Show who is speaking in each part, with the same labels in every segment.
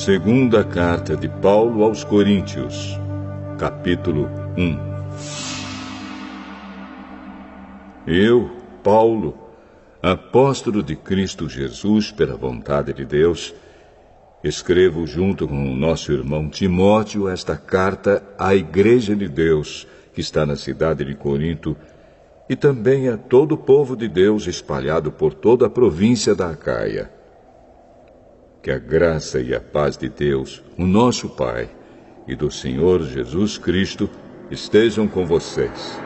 Speaker 1: Segunda carta de Paulo aos Coríntios, capítulo 1. Eu, Paulo, apóstolo de Cristo Jesus pela vontade de Deus, escrevo junto com o nosso irmão Timóteo esta carta à Igreja de Deus, que está na cidade de Corinto, e também a todo o povo de Deus espalhado por toda a província da Acaia. Que a graça e a paz de Deus, o nosso Pai, e do Senhor Jesus Cristo estejam com vocês.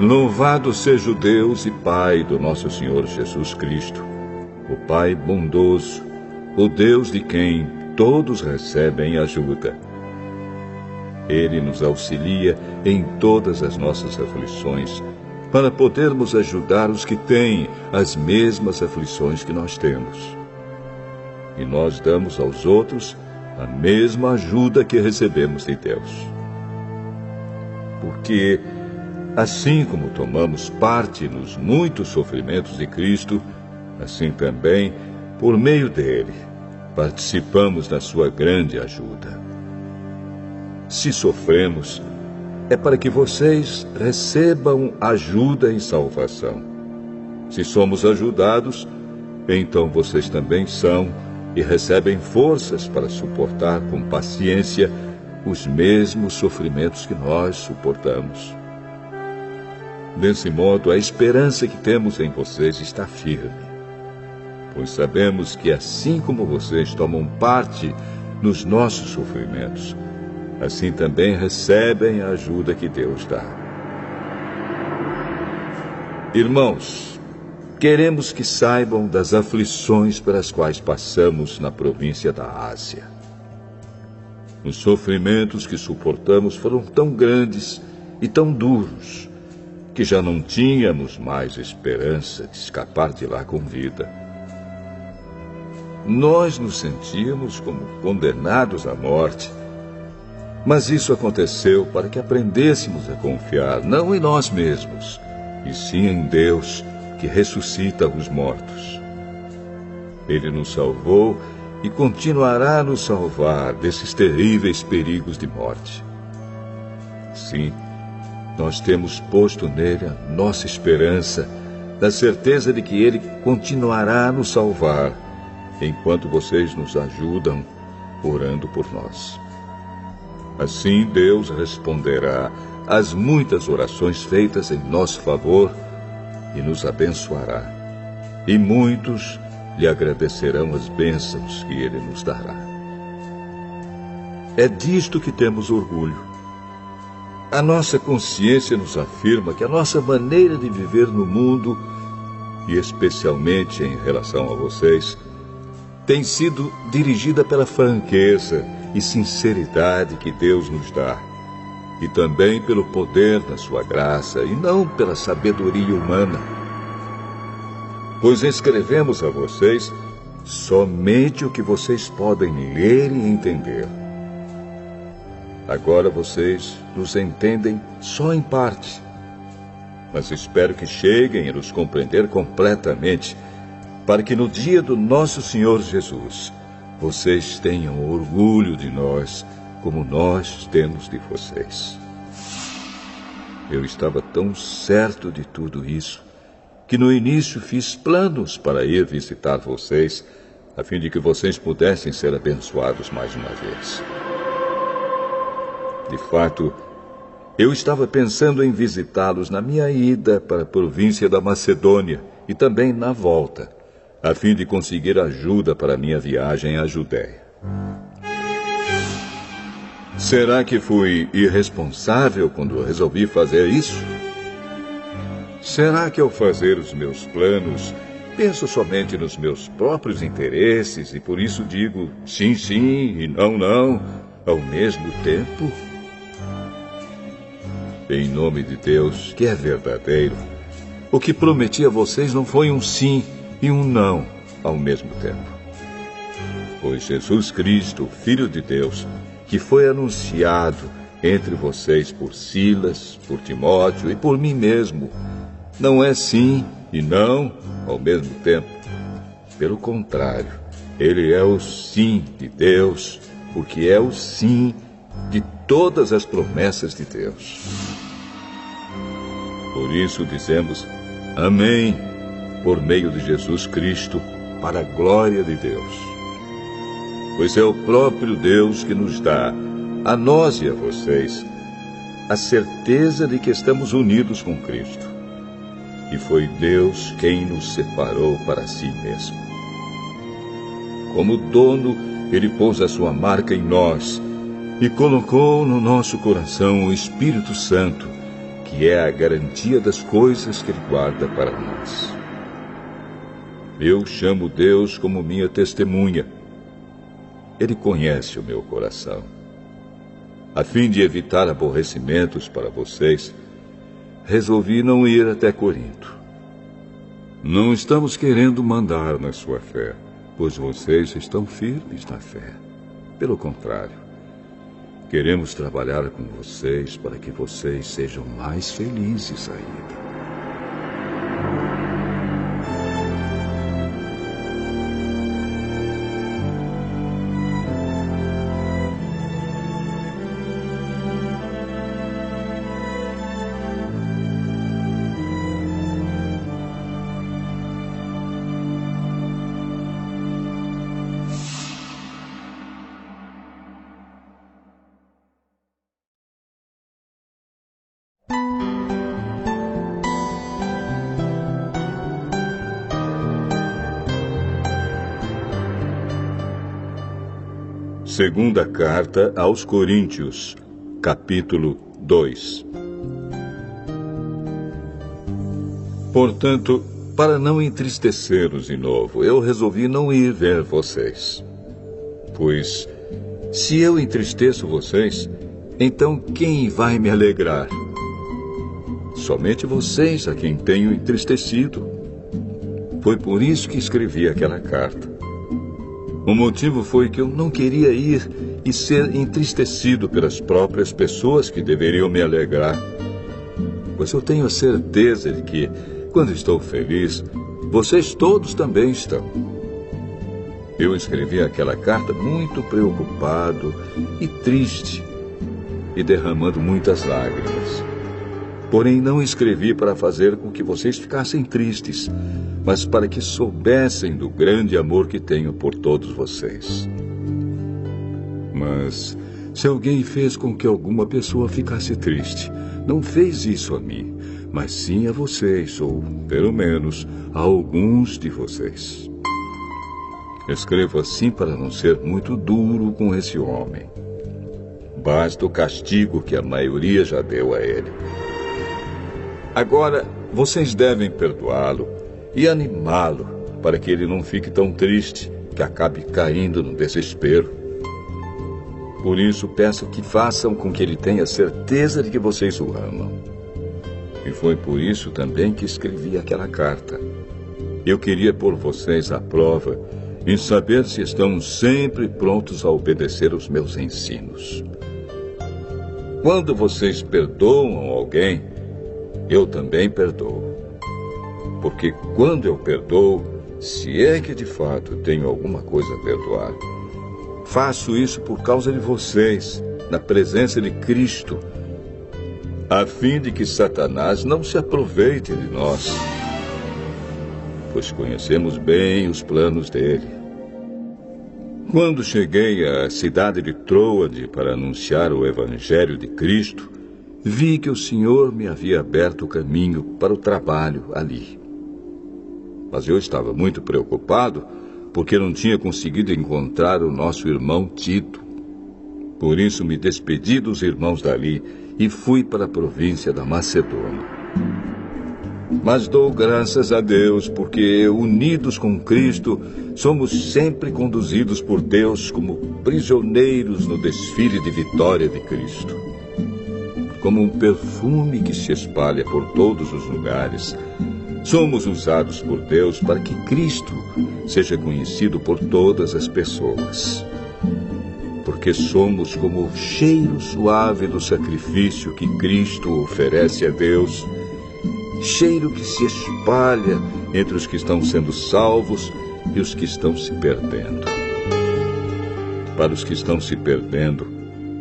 Speaker 1: Louvado seja o Deus e Pai do nosso Senhor Jesus Cristo, o Pai bondoso, o Deus de quem todos recebem ajuda. Ele nos auxilia em todas as nossas aflições, para podermos ajudar os que têm as mesmas aflições que nós temos. E nós damos aos outros a mesma ajuda que recebemos de Deus. Porque, assim como tomamos parte nos muitos sofrimentos de Cristo, assim também, por meio dele, participamos da sua grande ajuda. Se sofremos, é para que vocês recebam ajuda e salvação. Se somos ajudados, então vocês também são e recebem forças para suportar com paciência os mesmos sofrimentos que nós suportamos. Desse modo, a esperança que temos em vocês está firme, pois sabemos que assim como vocês tomam parte nos nossos sofrimentos, assim também recebem a ajuda que Deus dá. Irmãos, queremos que saibam das aflições pelas quais passamos na província da Ásia. Os sofrimentos que suportamos foram tão grandes e tão duros que já não tínhamos mais esperança de escapar de lá com vida. Nós nos sentíamos como condenados à morte, mas isso aconteceu para que aprendêssemos a confiar não em nós mesmos, e sim em Deus, que ressuscita os mortos. Ele nos salvou e continuará a nos salvar desses terríveis perigos de morte. Sim, nós temos posto nele a nossa esperança, na certeza de que ele continuará a nos salvar, enquanto vocês nos ajudam orando por nós. Assim Deus responderá às muitas orações feitas em nosso favor e nos abençoará. E muitos lhe agradecerão as bênçãos que ele nos dará. É disto que temos orgulho. A nossa consciência nos afirma que a nossa maneira de viver no mundo, e especialmente em relação a vocês, tem sido dirigida pela franqueza e sinceridade que Deus nos dá, e também pelo poder da sua graça, e não pela sabedoria humana. Pois escrevemos a vocês somente o que vocês podem ler e entender. Agora vocês nos entendem só em parte, mas espero que cheguem a nos compreender completamente, para que no dia do nosso Senhor Jesus, vocês tenham orgulho de nós, como nós temos de vocês. Eu estava tão certo de tudo isso, que no início fiz planos para ir visitar vocês, a fim de que vocês pudessem ser abençoados mais uma vez. De fato, eu estava pensando em visitá-los na minha ida para a província da Macedônia e também na volta, a fim de conseguir ajuda para a minha viagem à Judéia. Será que fui irresponsável quando resolvi fazer isso? Será que ao fazer os meus planos, penso somente nos meus próprios interesses e por isso digo sim, sim e não, não, ao mesmo tempo? Em nome de Deus, que é verdadeiro, o que prometi a vocês não foi um sim e um não ao mesmo tempo. Pois Jesus Cristo, Filho de Deus, que foi anunciado entre vocês por Silas, por Timóteo e por mim mesmo, não é sim e não ao mesmo tempo. Pelo contrário, Ele é o sim de Deus, porque é o sim de todas as promessas de Deus. Por isso dizemos amém, por meio de Jesus Cristo, para a glória de Deus. Pois é o próprio Deus que nos dá, a nós e a vocês, a certeza de que estamos unidos com Cristo. E foi Deus quem nos separou para si mesmo. Como dono, Ele pôs a sua marca em nós e colocou no nosso coração o Espírito Santo, que é a garantia das coisas que Ele guarda para nós. Eu chamo Deus como minha testemunha. Ele conhece o meu coração. A fim de evitar aborrecimentos para vocês, resolvi não ir até Corinto. Não estamos querendo mandar na sua fé, pois vocês estão firmes na fé. Pelo contrário, queremos trabalhar com vocês para que vocês sejam mais felizes ainda. Segunda Carta aos Coríntios, capítulo 2. Portanto, para não entristecê-los de novo, eu resolvi não ir ver vocês. Pois, se eu entristeço vocês, então quem vai me alegrar? Somente vocês a quem tenho entristecido. Foi por isso que escrevi aquela carta. O motivo foi que eu não queria ir e ser entristecido pelas próprias pessoas que deveriam me alegrar. Pois eu tenho a certeza de que, quando estou feliz, vocês todos também estão. Eu escrevi aquela carta muito preocupado e triste, e derramando muitas lágrimas. Porém, não escrevi para fazer com que vocês ficassem tristes, mas para que soubessem do grande amor que tenho por todos vocês. Mas, se alguém fez com que alguma pessoa ficasse triste, não fez isso a mim, mas sim a vocês, ou, pelo menos, a alguns de vocês. Escrevo assim para não ser muito duro com esse homem. Basta o castigo que a maioria já deu a ele. Agora, vocês devem perdoá-lo e animá-lo para que ele não fique tão triste que acabe caindo no desespero. Por isso, peço que façam com que ele tenha certeza de que vocês o amam. E foi por isso também que escrevi aquela carta. Eu queria pôr vocês à prova em saber se estão sempre prontos a obedecer os meus ensinos. Quando vocês perdoam alguém, eu também perdoo. Porque quando eu perdoo, se é que de fato tenho alguma coisa a perdoar, faço isso por causa de vocês, na presença de Cristo, a fim de que Satanás não se aproveite de nós, pois conhecemos bem os planos dele. Quando cheguei à cidade de Troade para anunciar o Evangelho de Cristo, vi que o Senhor me havia aberto o caminho para o trabalho ali. Mas eu estava muito preocupado porque não tinha conseguido encontrar o nosso irmão Tito. Por isso me despedi dos irmãos dali e fui para a província da Macedônia. Mas dou graças a Deus porque, unidos com Cristo, somos sempre conduzidos por Deus como prisioneiros no desfile de vitória de Cristo. Como um perfume que se espalha por todos os lugares, somos usados por Deus para que Cristo seja conhecido por todas as pessoas. Porque somos como o cheiro suave do sacrifício que Cristo oferece a Deus, cheiro que se espalha entre os que estão sendo salvos e os que estão se perdendo. Para os que estão se perdendo,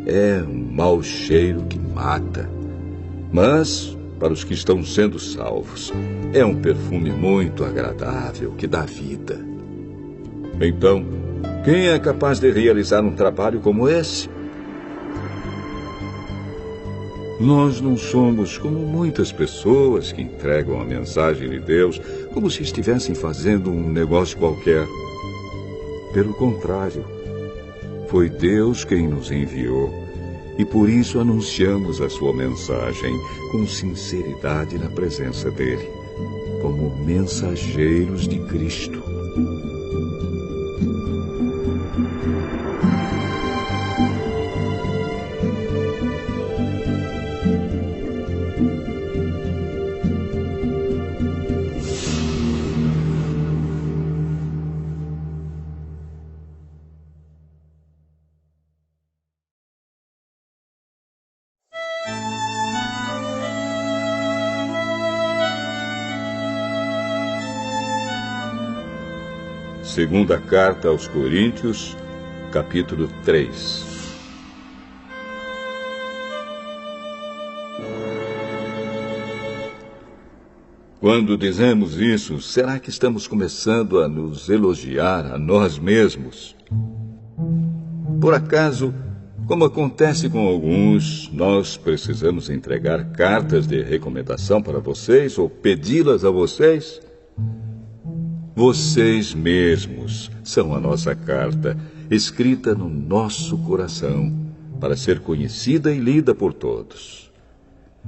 Speaker 1: é um mau cheiro que mata. Mas, para os que estão sendo salvos, é um perfume muito agradável que dá vida. Então, quem é capaz de realizar um trabalho como esse? Nós não somos como muitas pessoas que entregam a mensagem de Deus como se estivessem fazendo um negócio qualquer. Pelo contrário, foi Deus quem nos enviou e por isso anunciamos a sua mensagem com sinceridade na presença dele, como mensageiros de Cristo. Segunda carta aos Coríntios, capítulo 3. Quando dizemos isso, será que estamos começando a nos elogiar a nós mesmos? Por acaso, como acontece com alguns, nós precisamos entregar cartas de recomendação para vocês ou pedi-las a vocês? Vocês mesmos são a nossa carta, escrita no nosso coração, para ser conhecida e lida por todos.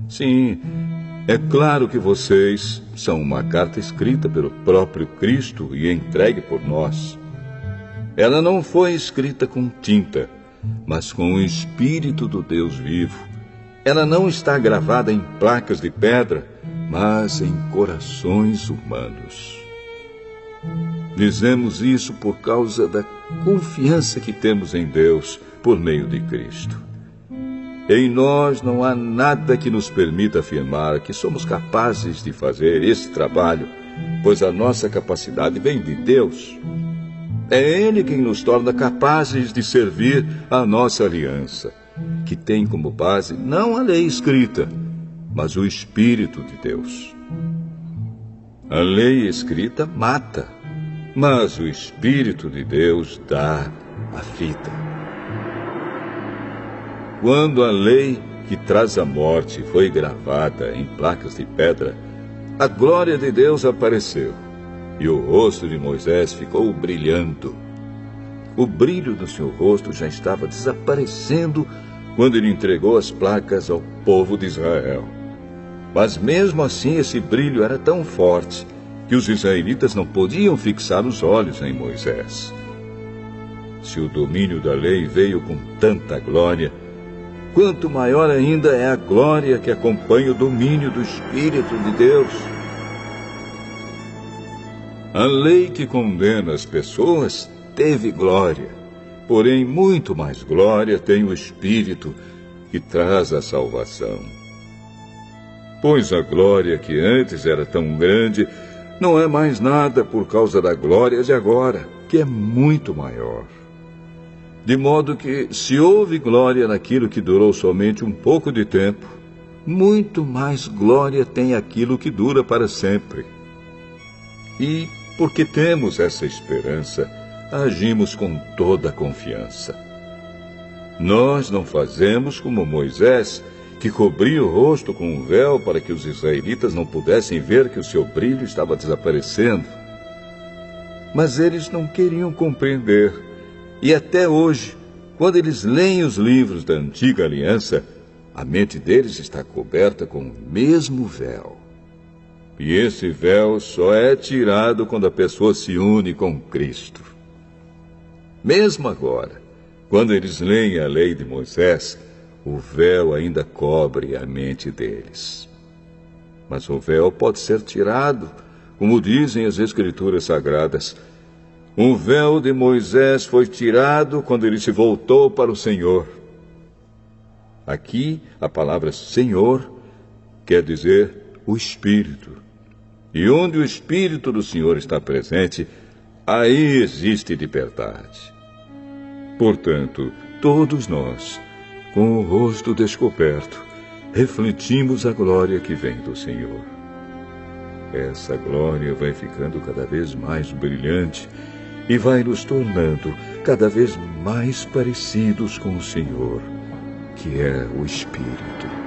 Speaker 1: Sim, é claro que vocês são uma carta escrita pelo próprio Cristo e entregue por nós. Ela não foi escrita com tinta, mas com o Espírito do Deus vivo. Ela não está gravada em placas de pedra, mas em corações humanos. Dizemos isso por causa da confiança que temos em Deus por meio de Cristo. Em nós não há nada que nos permita afirmar que somos capazes de fazer esse trabalho, pois a nossa capacidade vem de Deus. É Ele quem nos torna capazes de servir a nossa aliança, que tem como base não a lei escrita, mas o Espírito de Deus. A lei escrita mata, mas o Espírito de Deus dá a vida. Quando a lei que traz a morte foi gravada em placas de pedra, a glória de Deus apareceu e o rosto de Moisés ficou brilhando. O brilho do seu rosto já estava desaparecendo quando ele entregou as placas ao povo de Israel. Mas mesmo assim esse brilho era tão forte que os israelitas não podiam fixar os olhos em Moisés. Se o domínio da lei veio com tanta glória, quanto maior ainda é a glória que acompanha o domínio do Espírito de Deus. A lei que condena as pessoas teve glória, porém muito mais glória tem o Espírito que traz a salvação. Pois a glória que antes era tão grande não é mais nada por causa da glória de agora, que é muito maior. De modo que, se houve glória naquilo que durou somente um pouco de tempo, muito mais glória tem aquilo que dura para sempre. E, porque temos essa esperança, agimos com toda a confiança. Nós não fazemos como Moisés, que cobria o rosto com um véu para que os israelitas não pudessem ver que o seu brilho estava desaparecendo. Mas eles não queriam compreender. E até hoje, quando eles leem os livros da antiga aliança, a mente deles está coberta com o mesmo véu. E esse véu só é tirado quando a pessoa se une com Cristo. Mesmo agora, quando eles leem a lei de Moisés, o véu ainda cobre a mente deles. Mas o véu pode ser tirado, como dizem as Escrituras Sagradas. O véu de Moisés foi tirado quando ele se voltou para o Senhor. Aqui, a palavra Senhor quer dizer o Espírito. E onde o Espírito do Senhor está presente, aí existe liberdade. Portanto, todos nós, com o rosto descoberto, refletimos a glória que vem do Senhor. Essa glória vai ficando cada vez mais brilhante e vai nos tornando cada vez mais parecidos com o Senhor, que é o Espírito.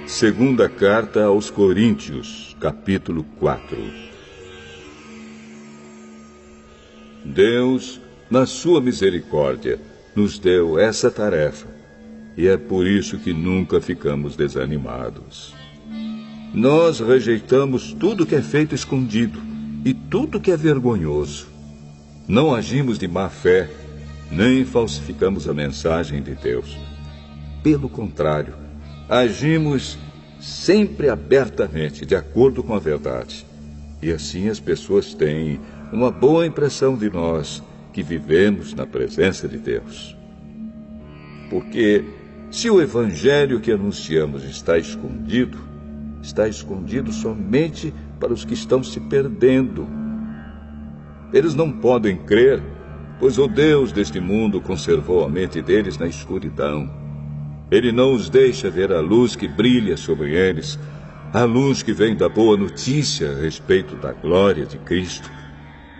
Speaker 1: Segunda Carta aos Coríntios, capítulo 4. Deus, na sua misericórdia, nos deu essa tarefa, e é por isso que nunca ficamos desanimados. Nós rejeitamos tudo que é feito escondido e tudo que é vergonhoso. Não agimos de má fé, nem falsificamos a mensagem de Deus. Pelo contrário, agimos sempre abertamente, de acordo com a verdade. E assim as pessoas têm uma boa impressão de nós, que vivemos na presença de Deus. Porque se o evangelho que anunciamos está escondido somente para os que estão se perdendo. Eles não podem crer, pois o Deus deste mundo conservou a mente deles na escuridão. Ele não os deixa ver a luz que brilha sobre eles, a luz que vem da boa notícia a respeito da glória de Cristo,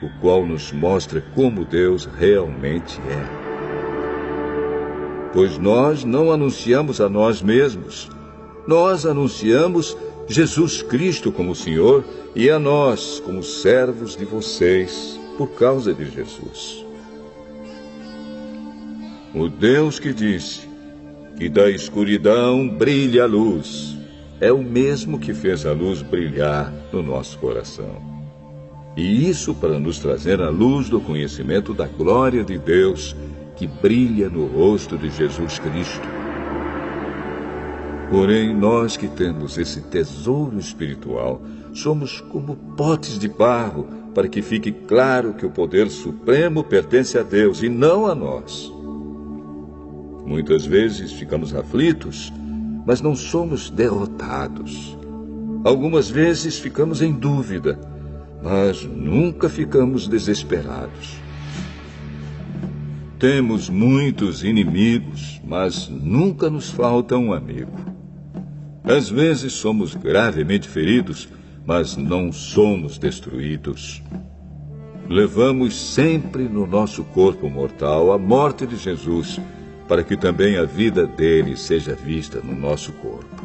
Speaker 1: o qual nos mostra como Deus realmente é. Pois nós não anunciamos a nós mesmos, nós anunciamos Jesus Cristo como Senhor e a nós como servos de vocês por causa de Jesus. O Deus que disse que da escuridão brilha a luz, é o mesmo que fez a luz brilhar no nosso coração. E isso para nos trazer a luz do conhecimento da glória de Deus que brilha no rosto de Jesus Cristo. Porém, nós que temos esse tesouro espiritual, somos como potes de barro, para que fique claro que o poder supremo pertence a Deus e não a nós. Muitas vezes ficamos aflitos, mas não somos derrotados. Algumas vezes ficamos em dúvida, mas nunca ficamos desesperados. Temos muitos inimigos, mas nunca nos falta um amigo. Às vezes somos gravemente feridos, mas não somos destruídos. Levamos sempre no nosso corpo mortal a morte de Jesus, para que também a vida dele seja vista no nosso corpo.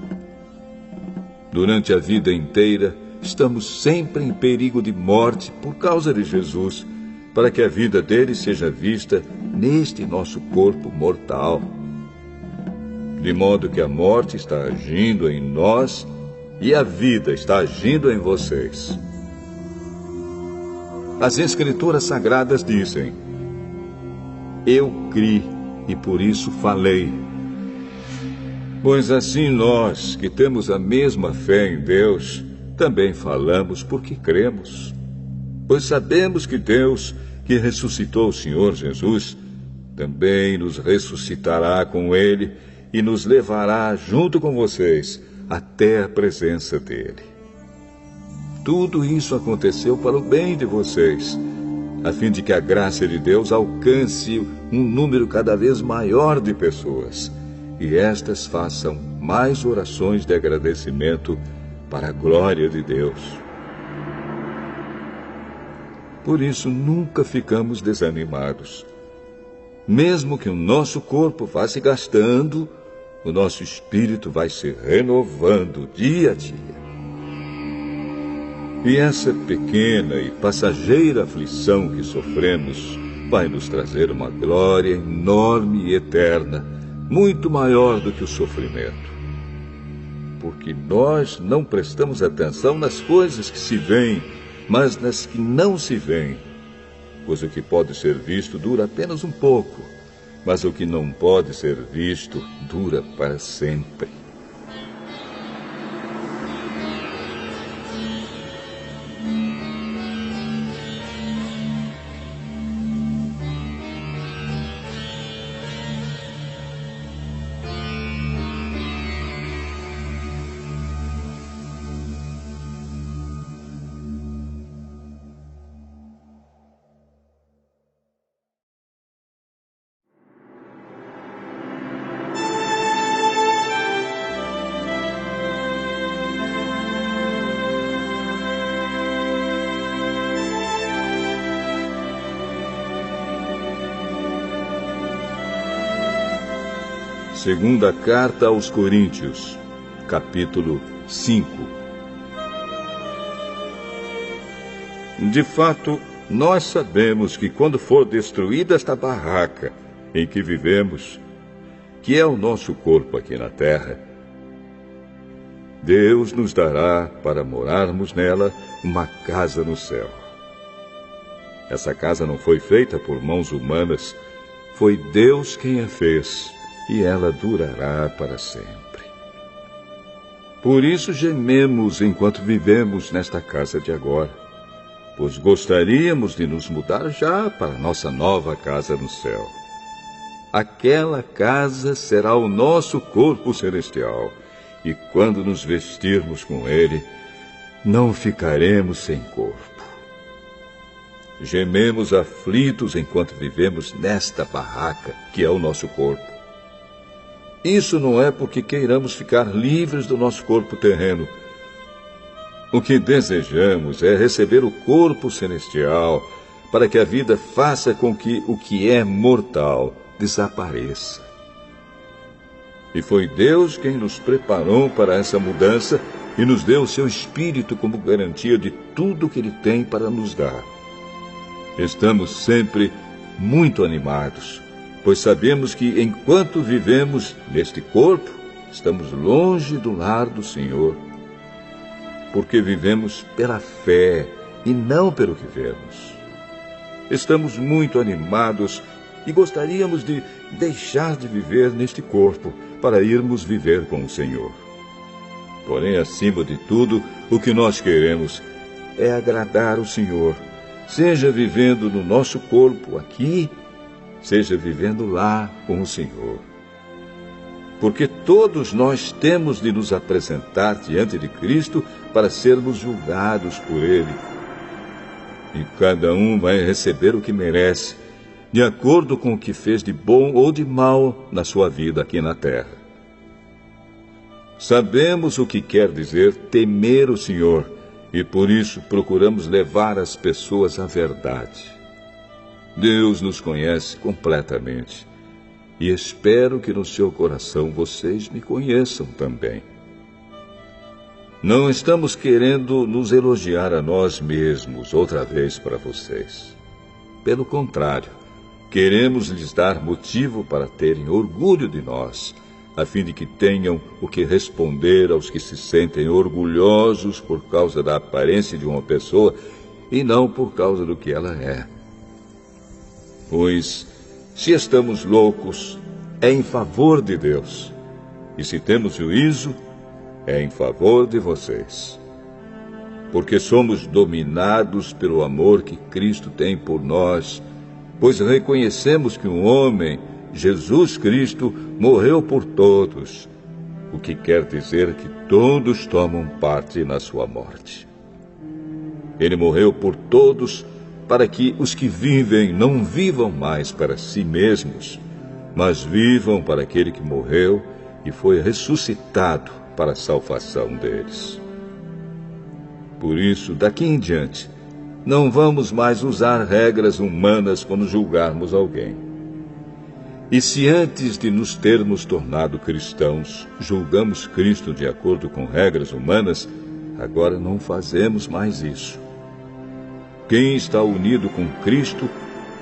Speaker 1: Durante a vida inteira, estamos sempre em perigo de morte por causa de Jesus, para que a vida dele seja vista neste nosso corpo mortal. De modo que a morte está agindo em nós e a vida está agindo em vocês. As Escrituras Sagradas dizem: eu criei e por isso falei. Pois assim nós, que temos a mesma fé em Deus, também falamos porque cremos. Pois sabemos que Deus, que ressuscitou o Senhor Jesus, também nos ressuscitará com Ele e nos levará junto com vocês até a presença dEle. Tudo isso aconteceu para o bem de vocês, a fim de que a graça de Deus alcance um número cada vez maior de pessoas, e estas façam mais orações de agradecimento para a glória de Deus. Por isso nunca ficamos desanimados. Mesmo que o nosso corpo vá se gastando, o nosso espírito vai se renovando dia a dia. E essa pequena e passageira aflição que sofremos vai nos trazer uma glória enorme e eterna, muito maior do que o sofrimento. porque nós não prestamos atenção nas coisas que se veem, mas nas que não se veem. Pois o que pode ser visto dura apenas um pouco, mas o que não pode ser visto dura para sempre. Segunda Carta aos Coríntios, capítulo 5. De fato, nós sabemos que quando for destruída esta barraca em que vivemos, que é o nosso corpo aqui na terra, Deus nos dará para morarmos nela uma casa no céu. Essa casa não foi feita por mãos humanas, foi Deus quem a fez. E ela durará para sempre. Por isso gememos enquanto vivemos nesta casa de agora, pois gostaríamos de nos mudar já para nossa nova casa no céu. Aquela casa será o nosso corpo celestial, e quando nos vestirmos com ele, não ficaremos sem corpo. Gememos aflitos enquanto vivemos nesta barraca, que é o nosso corpo. Isso não é porque queiramos ficar livres do nosso corpo terreno. O que desejamos é receber o corpo celestial, para que a vida faça com que o que é mortal desapareça. E foi Deus quem nos preparou para essa mudança e nos deu o seu Espírito como garantia de tudo que Ele tem para nos dar. Estamos sempre muito animados, pois sabemos que enquanto vivemos neste corpo, estamos longe do lar do Senhor, porque vivemos pela fé e não pelo que vemos. Estamos muito animados e gostaríamos de deixar de viver neste corpo para irmos viver com o Senhor. Porém, acima de tudo, o que nós queremos é agradar o Senhor, seja vivendo no nosso corpo aqui, seja vivendo lá com o Senhor. Porque todos nós temos de nos apresentar diante de Cristo para sermos julgados por Ele. E cada um vai receber o que merece, de acordo com o que fez de bom ou de mal na sua vida aqui na terra. Sabemos o que quer dizer temer o Senhor, e por isso procuramos levar as pessoas à verdade. Deus nos conhece completamente, e espero que no seu coração vocês me conheçam também. Não estamos querendo nos elogiar a nós mesmos outra vez para vocês. Pelo contrário, queremos lhes dar motivo para terem orgulho de nós, a fim de que tenham o que responder aos que se sentem orgulhosos por causa da aparência de uma pessoa e não por causa do que ela é. Pois, se estamos loucos, é em favor de Deus. E se temos juízo, é em favor de vocês. Porque somos dominados pelo amor que Cristo tem por nós, pois reconhecemos que um homem, Jesus Cristo, morreu por todos, o que quer dizer que todos tomam parte na sua morte. Ele morreu por todos, para que os que vivem não vivam mais para si mesmos, mas vivam para aquele que morreu e foi ressuscitado para a salvação deles. Por isso, daqui em diante, não vamos mais usar regras humanas quando julgarmos alguém. E se antes de nos termos tornado cristãos, julgamos Cristo de acordo com regras humanas, agora não fazemos mais isso. Quem está unido com Cristo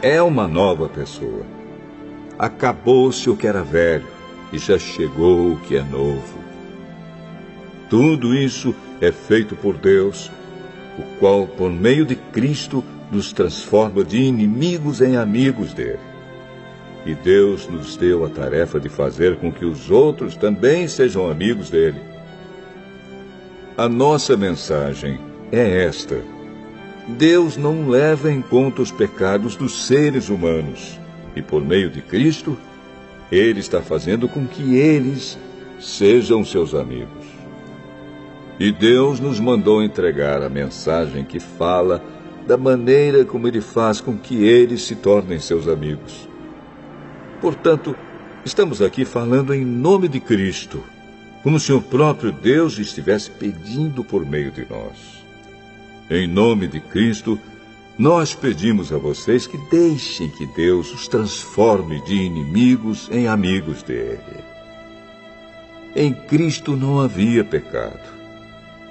Speaker 1: é uma nova pessoa. Acabou-se o que era velho e já chegou o que é novo. Tudo isso é feito por Deus, o qual, por meio de Cristo, nos transforma de inimigos em amigos dele. E Deus nos deu a tarefa de fazer com que os outros também sejam amigos dele. A nossa mensagem é esta: Deus não leva em conta os pecados dos seres humanos, e por meio de Cristo, Ele está fazendo com que eles sejam seus amigos. E Deus nos mandou entregar a mensagem que fala da maneira como Ele faz com que eles se tornem seus amigos. Portanto, estamos aqui falando em nome de Cristo, como se o próprio Deus estivesse pedindo por meio de nós. Em nome de Cristo, nós pedimos a vocês que deixem que Deus os transforme de inimigos em amigos dele. Em Cristo não havia pecado,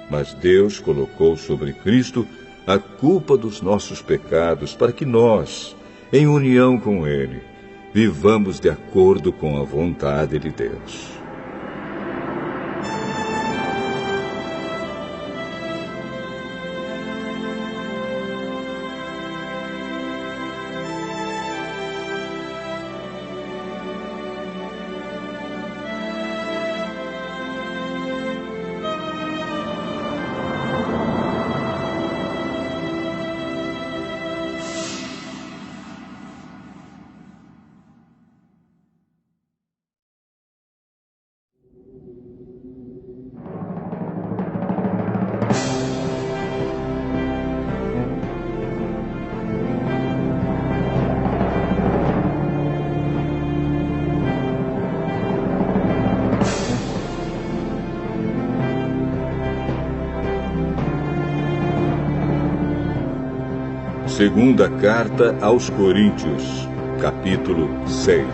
Speaker 1: mas Deus colocou sobre Cristo a culpa dos nossos pecados para que nós, em união com Ele, vivamos de acordo com a vontade de Deus. Segunda Carta aos Coríntios, capítulo 6.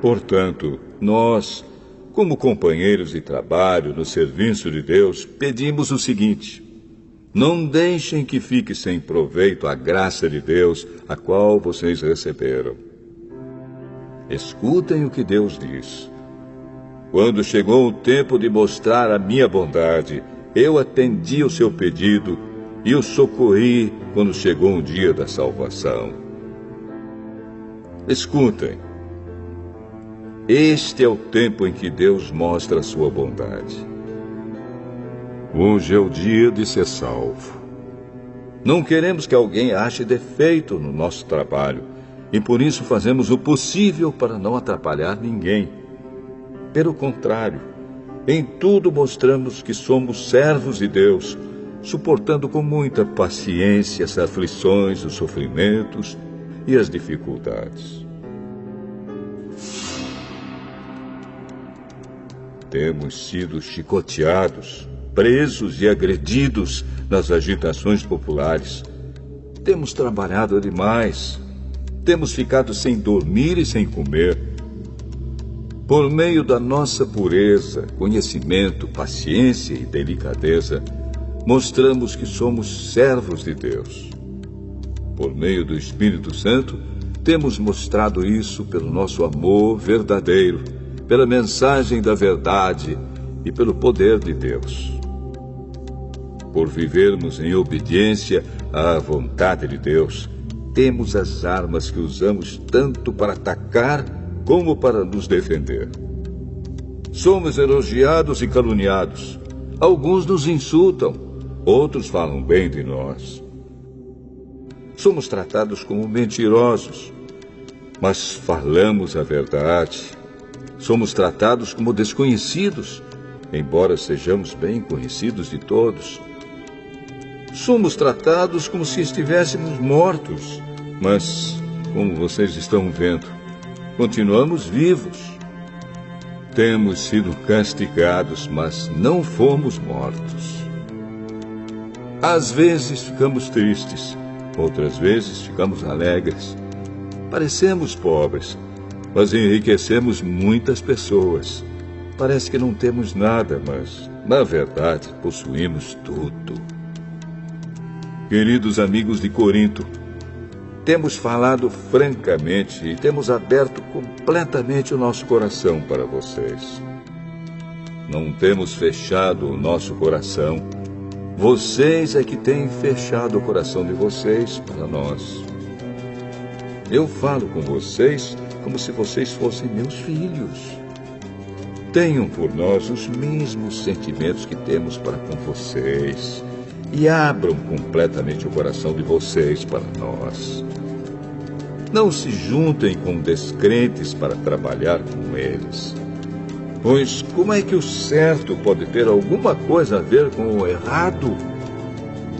Speaker 1: Portanto, nós, como companheiros de trabalho no serviço de Deus, pedimos o seguinte: não deixem que fique sem proveito a graça de Deus, a qual vocês receberam. Escutem o que Deus diz. Quando chegou o tempo de mostrar a minha bondade, eu atendi o seu pedido e o socorri quando chegou o dia da salvação. Escutem. Este é o tempo em que Deus mostra a sua bondade. Hoje é o dia de ser salvo. Não queremos que alguém ache defeito no nosso trabalho, e por isso fazemos o possível para não atrapalhar ninguém. Pelo contrário, em tudo mostramos que somos servos de Deus, suportando com muita paciência as aflições, os sofrimentos e as dificuldades. Temos sido chicoteados, presos e agredidos nas agitações populares. Temos trabalhado demais. Temos ficado sem dormir e sem comer. Por meio da nossa pureza, conhecimento, paciência e delicadeza, mostramos que somos servos de Deus. Por meio do Espírito Santo, temos mostrado isso pelo nosso amor verdadeiro, pela mensagem da verdade e pelo poder de Deus. Por vivermos em obediência à vontade de Deus, temos as armas que usamos tanto para atacar como para nos defender. Somos elogiados e caluniados. Alguns nos insultam. Outros falam bem de nós. Somos tratados como mentirosos, mas falamos a verdade. Somos tratados como desconhecidos, embora sejamos bem conhecidos de todos. Somos tratados como se estivéssemos mortos, mas, como vocês estão vendo, continuamos vivos. Temos sido castigados, mas não fomos mortos. Às vezes ficamos tristes, outras vezes ficamos alegres. Parecemos pobres, mas enriquecemos muitas pessoas. Parece que não temos nada, mas, na verdade, possuímos tudo. Queridos amigos de Corinto, temos falado francamente e temos aberto completamente o nosso coração para vocês. não temos fechado o nosso coração. Vocês é que têm fechado o coração de vocês para nós. Eu falo com vocês como se vocês fossem meus filhos. Tenham por nós os mesmos sentimentos que temos para com vocês e abram completamente o coração de vocês para nós. Não se juntem com descrentes para trabalhar com eles. Pois como é que o certo pode ter alguma coisa a ver com o errado?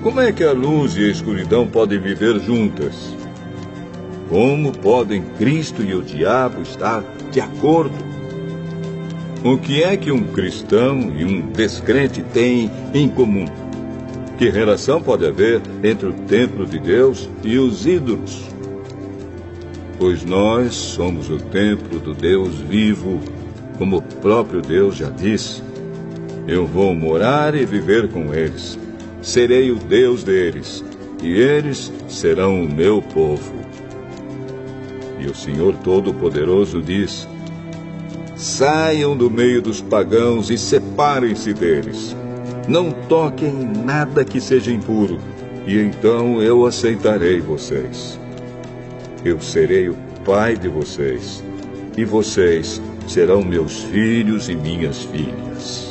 Speaker 1: Como é que a luz e a escuridão podem viver juntas? Como podem Cristo e o diabo estar de acordo? O que é que um cristão e um descrente têm em comum? Que relação pode haver entre o templo de Deus e os ídolos? Pois nós somos o templo do Deus vivo, como o próprio Deus já disse. Eu vou morar e viver com eles. Serei o Deus deles, e eles serão o meu povo. E o Senhor Todo-Poderoso diz: saiam do meio dos pagãos e separem-se deles. Não toquem em nada que seja impuro, e então eu aceitarei vocês. Eu serei o pai de vocês, e vocês serão meus filhos e minhas filhas.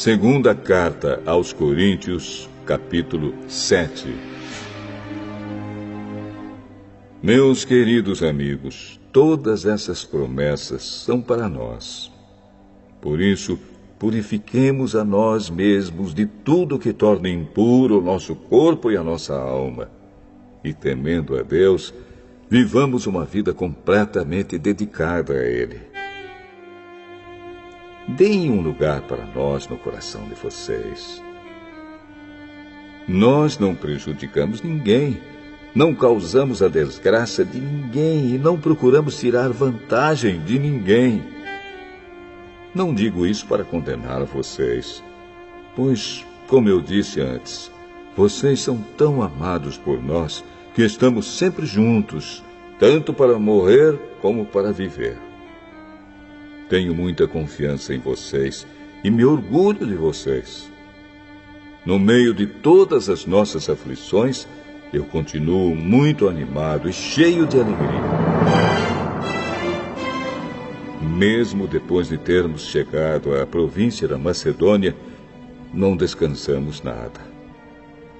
Speaker 1: Segunda carta aos Coríntios, capítulo 7. Meus queridos amigos, todas essas promessas são para nós. Por isso, purifiquemos a nós mesmos de tudo que torne impuro o nosso corpo e a nossa alma. E, temendo a Deus, vivamos uma vida completamente dedicada a Ele. Deem um lugar para nós no coração de vocês. Nós não prejudicamos ninguém, não causamos a desgraça de ninguém e não procuramos tirar vantagem de ninguém. Não digo isso para condenar vocês, pois, como eu disse antes, vocês são tão amados por nós que estamos sempre juntos, tanto para morrer como para viver. Tenho muita confiança em vocês e me orgulho de vocês. No meio de todas as nossas aflições, eu continuo muito animado e cheio de alegria. Mesmo depois de termos chegado à província da Macedônia, não descansamos nada.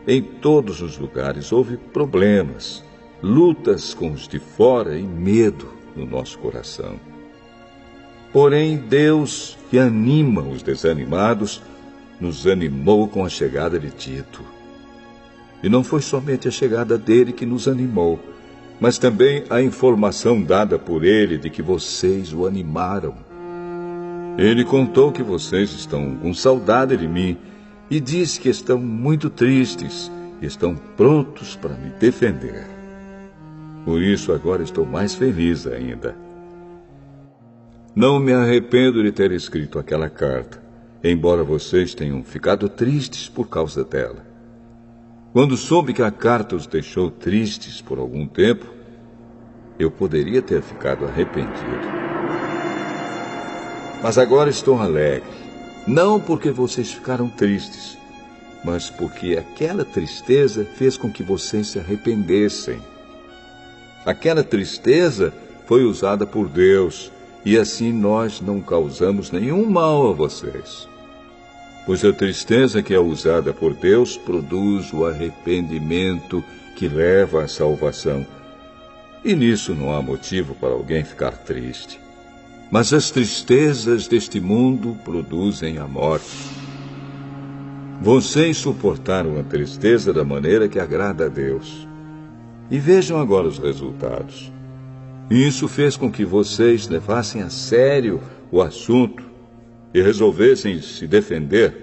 Speaker 1: Em todos os lugares houve problemas, lutas com os de fora e medo no nosso coração. Porém, Deus, que anima os desanimados, nos animou com a chegada de Tito. E não foi somente a chegada dele que nos animou, mas também a informação dada por ele de que vocês o animaram. Ele contou que vocês estão com saudade de mim e disse que estão muito tristes e estão prontos para me defender. Por isso, agora estou mais feliz ainda. Não me arrependo de ter escrito aquela carta, embora vocês tenham ficado tristes por causa dela. Quando soube que a carta os deixou tristes por algum tempo, eu poderia ter ficado arrependido. Mas agora estou alegre, não porque vocês ficaram tristes, mas porque aquela tristeza fez com que vocês se arrependessem. Aquela tristeza foi usada por Deus, e assim nós não causamos nenhum mal a vocês. Pois a tristeza que é usada por Deus produz o arrependimento que leva à salvação. E nisso não há motivo para alguém ficar triste. Mas as tristezas deste mundo produzem a morte. Vocês suportaram a tristeza da maneira que agrada a Deus. E vejam agora os resultados. Isso fez com que vocês levassem a sério o assunto e resolvessem se defender,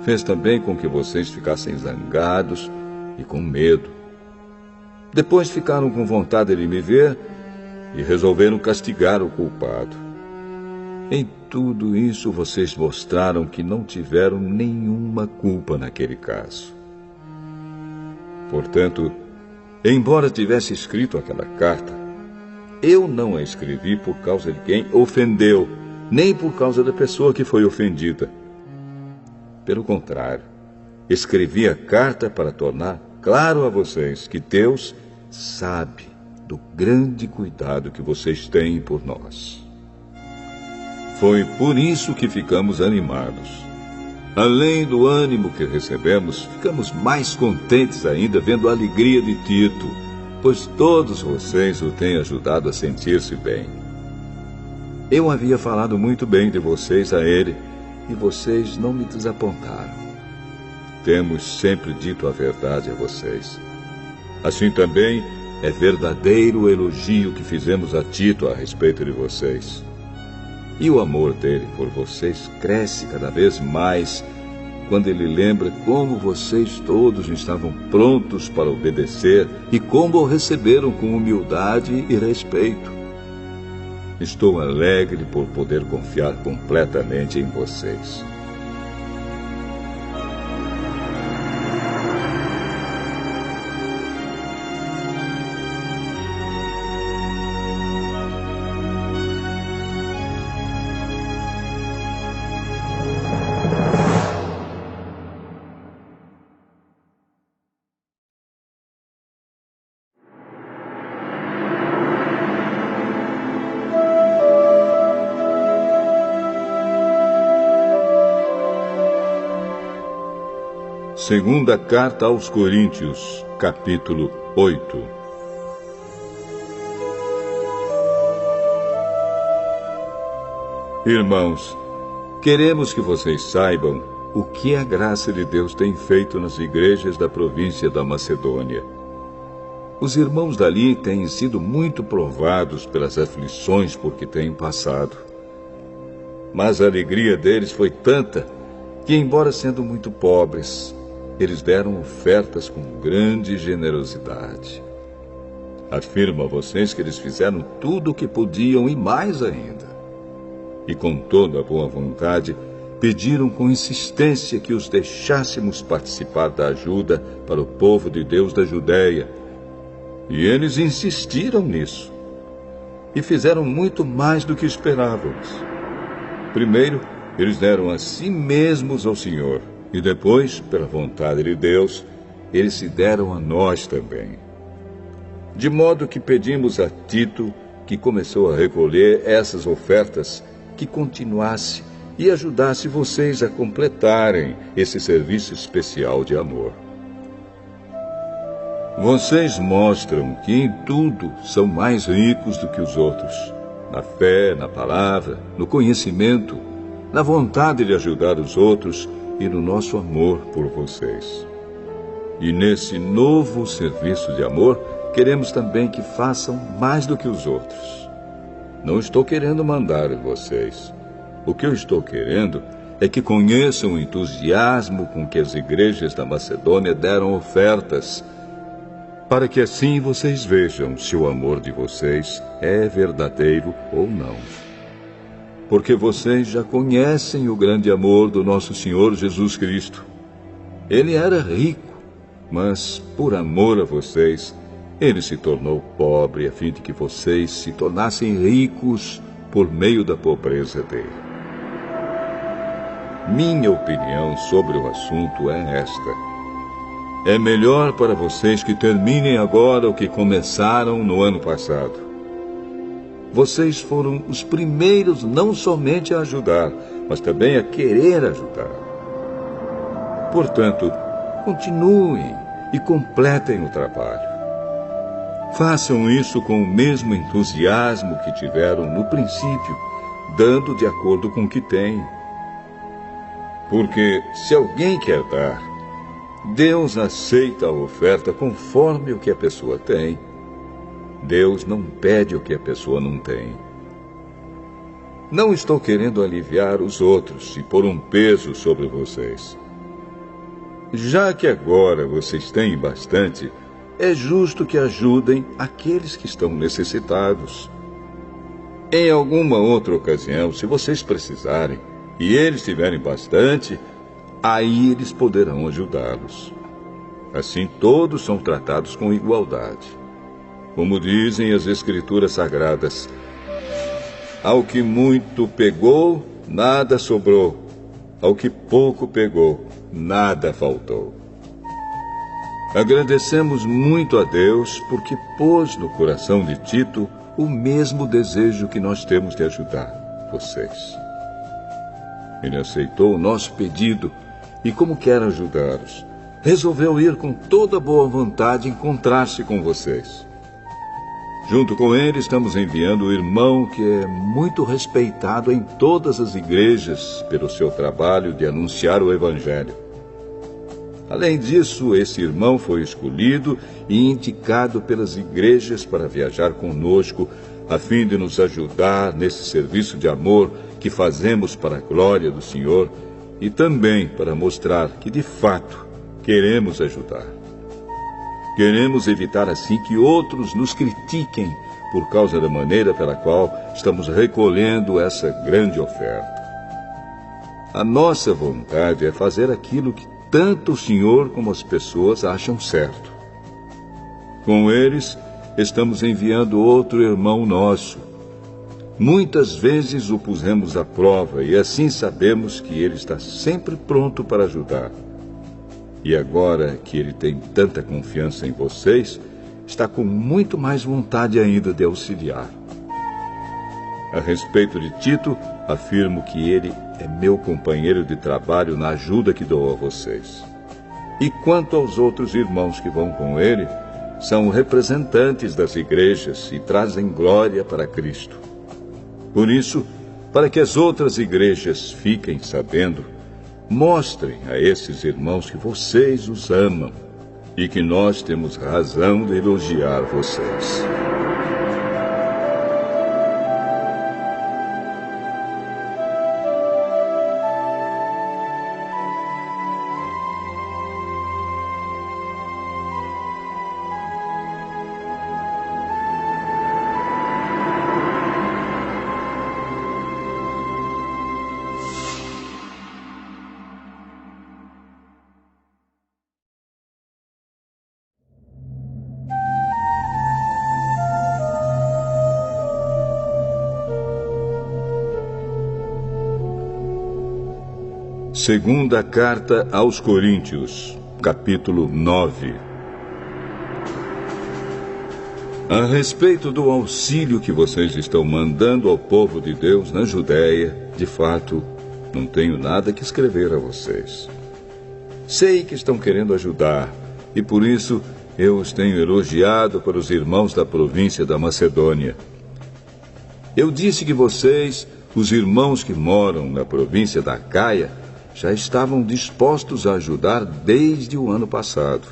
Speaker 1: fez também com que vocês ficassem zangados e com medo. Depois ficaram com vontade de me ver e resolveram castigar o culpado. Em tudo isso, vocês mostraram que não tiveram nenhuma culpa naquele caso. Portanto, embora tivesse escrito aquela carta, eu não a escrevi por causa de quem ofendeu, nem por causa da pessoa que foi ofendida. Pelo contrário, escrevi a carta para tornar claro a vocês que Deus sabe do grande cuidado que vocês têm por nós. Foi por isso que ficamos animados. Além do ânimo que recebemos, ficamos mais contentes ainda vendo a alegria de Tito, pois todos vocês o têm ajudado a sentir-se bem. Eu havia falado muito bem de vocês a ele, e vocês não me desapontaram. Temos sempre dito a verdade a vocês. Assim também é verdadeiro o elogio que fizemos a Tito a respeito de vocês. E o amor dele por vocês cresce cada vez mais quando ele lembra como vocês todos estavam prontos para obedecer e como o receberam com humildade e respeito. Estou alegre por poder confiar completamente em vocês. Segunda Carta aos Coríntios, capítulo 8. Irmãos, queremos que vocês saibam o que a graça de Deus tem feito nas igrejas da província da Macedônia. Os irmãos dali têm sido muito provados pelas aflições por que têm passado. Mas a alegria deles foi tanta que, embora sendo muito pobres, eles deram ofertas com grande generosidade. Afirmo a vocês que eles fizeram tudo o que podiam e mais ainda. E com toda a boa vontade, pediram com insistência que os deixássemos participar da ajuda para o povo de Deus da Judéia. E eles insistiram nisso. E fizeram muito mais do que esperávamos. Primeiro, eles deram a si mesmos ao Senhor. E depois, pela vontade de Deus, eles se deram a nós também. De modo que pedimos a Tito, que começou a recolher essas ofertas, que continuasse e ajudasse vocês a completarem esse serviço especial de amor. Vocês mostram que em tudo são mais ricos do que os outros, na fé, na palavra, no conhecimento, na vontade de ajudar os outros e no nosso amor por vocês. E nesse novo serviço de amor, queremos também que façam mais do que os outros. Não estou querendo mandar em vocês. O que eu estou querendo é que conheçam o entusiasmo com que as igrejas da Macedônia deram ofertas, para que assim vocês vejam se o amor de vocês é verdadeiro ou não. Porque vocês já conhecem o grande amor do nosso Senhor Jesus Cristo. Ele era rico, mas por amor a vocês, ele se tornou pobre a fim de que vocês se tornassem ricos por meio da pobreza dele. Minha opinião sobre o assunto é esta: é melhor para vocês que terminem agora o que começaram no ano passado. Vocês foram os primeiros não somente a ajudar, mas também a querer ajudar. Portanto, continuem e completem o trabalho. Façam isso com o mesmo entusiasmo que tiveram no princípio, dando de acordo com o que têm. Porque se alguém quer dar, Deus aceita a oferta conforme o que a pessoa tem. Deus não pede o que a pessoa não tem. Não estou querendo aliviar os outros e pôr um peso sobre vocês. Já que agora vocês têm bastante, é justo que ajudem aqueles que estão necessitados. Em alguma outra ocasião, se vocês precisarem, e eles tiverem bastante, aí eles poderão ajudá-los. Assim todos são tratados com igualdade. Como dizem as Escrituras Sagradas, ao que muito pegou, nada sobrou. Ao que pouco pegou, nada faltou. Agradecemos muito a Deus porque pôs no coração de Tito o mesmo desejo que nós temos de ajudar vocês. Ele aceitou o nosso pedido e, como quer ajudá-los, resolveu ir com toda boa vontade encontrar-se com vocês. Junto com ele, estamos enviando o irmão que é muito respeitado em todas as igrejas pelo seu trabalho de anunciar o Evangelho. Além disso, esse irmão foi escolhido e indicado pelas igrejas para viajar conosco, a fim de nos ajudar nesse serviço de amor que fazemos para a glória do Senhor e também para mostrar que, de fato, queremos ajudar. Queremos evitar assim que outros nos critiquem por causa da maneira pela qual estamos recolhendo essa grande oferta. A nossa vontade é fazer aquilo que tanto o Senhor como as pessoas acham certo. Com eles, estamos enviando outro irmão nosso. Muitas vezes o pusemos à prova e assim sabemos que ele está sempre pronto para ajudar. E agora que ele tem tanta confiança em vocês, está com muito mais vontade ainda de auxiliar. A respeito de Tito, afirmo que ele é meu companheiro de trabalho na ajuda que dou a vocês. E quanto aos outros irmãos que vão com ele, são representantes das igrejas e trazem glória para Cristo. Por isso, para que as outras igrejas fiquem sabendo, mostrem a esses irmãos que vocês os amam e que nós temos razão de elogiar vocês. Segunda Carta aos Coríntios, capítulo 9. A respeito do auxílio que vocês estão mandando ao povo de Deus na Judéia, de fato, não tenho nada que escrever a vocês. Sei que estão querendo ajudar, e por isso eu os tenho elogiado para os irmãos da província da Macedônia. Eu disse que vocês, os irmãos que moram na província da Caia, já estavam dispostos a ajudar desde o ano passado.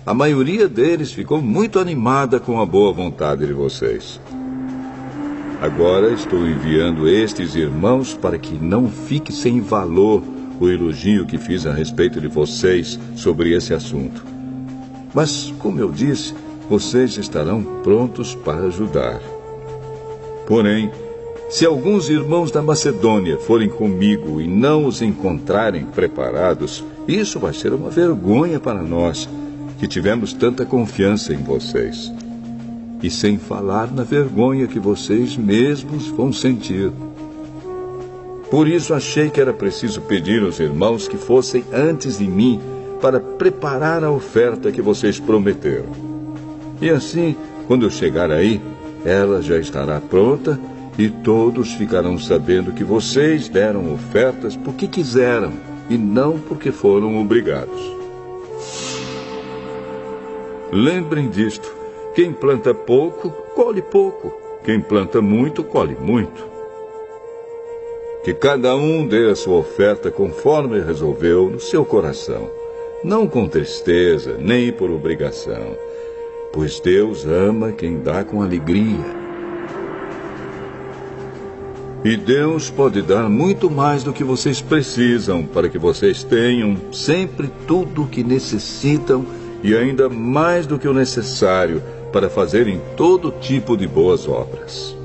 Speaker 1: A maioria deles ficou muito animada com a boa vontade de vocês. Agora estou enviando estes irmãos para que não fique sem valor o elogio que fiz a respeito de vocês sobre esse assunto. Mas, como eu disse, vocês estarão prontos para ajudar. Porém, se alguns irmãos da Macedônia forem comigo e não os encontrarem preparados, isso vai ser uma vergonha para nós, que tivemos tanta confiança em vocês. E sem falar na vergonha que vocês mesmos vão sentir. Por isso achei que era preciso pedir aos irmãos que fossem antes de mim para preparar a oferta que vocês prometeram. E assim, quando eu chegar aí, ela já estará pronta e todos ficarão sabendo que vocês deram ofertas porque quiseram e não porque foram obrigados. Lembrem disto: quem planta pouco, colhe pouco. Quem planta muito, colhe muito. Que cada um dê a sua oferta conforme resolveu no seu coração, não com tristeza, nem por obrigação, pois Deus ama quem dá com alegria. E Deus pode dar muito mais do que vocês precisam para que vocês tenham sempre tudo o que necessitam e ainda mais do que o necessário para fazerem todo tipo de boas obras.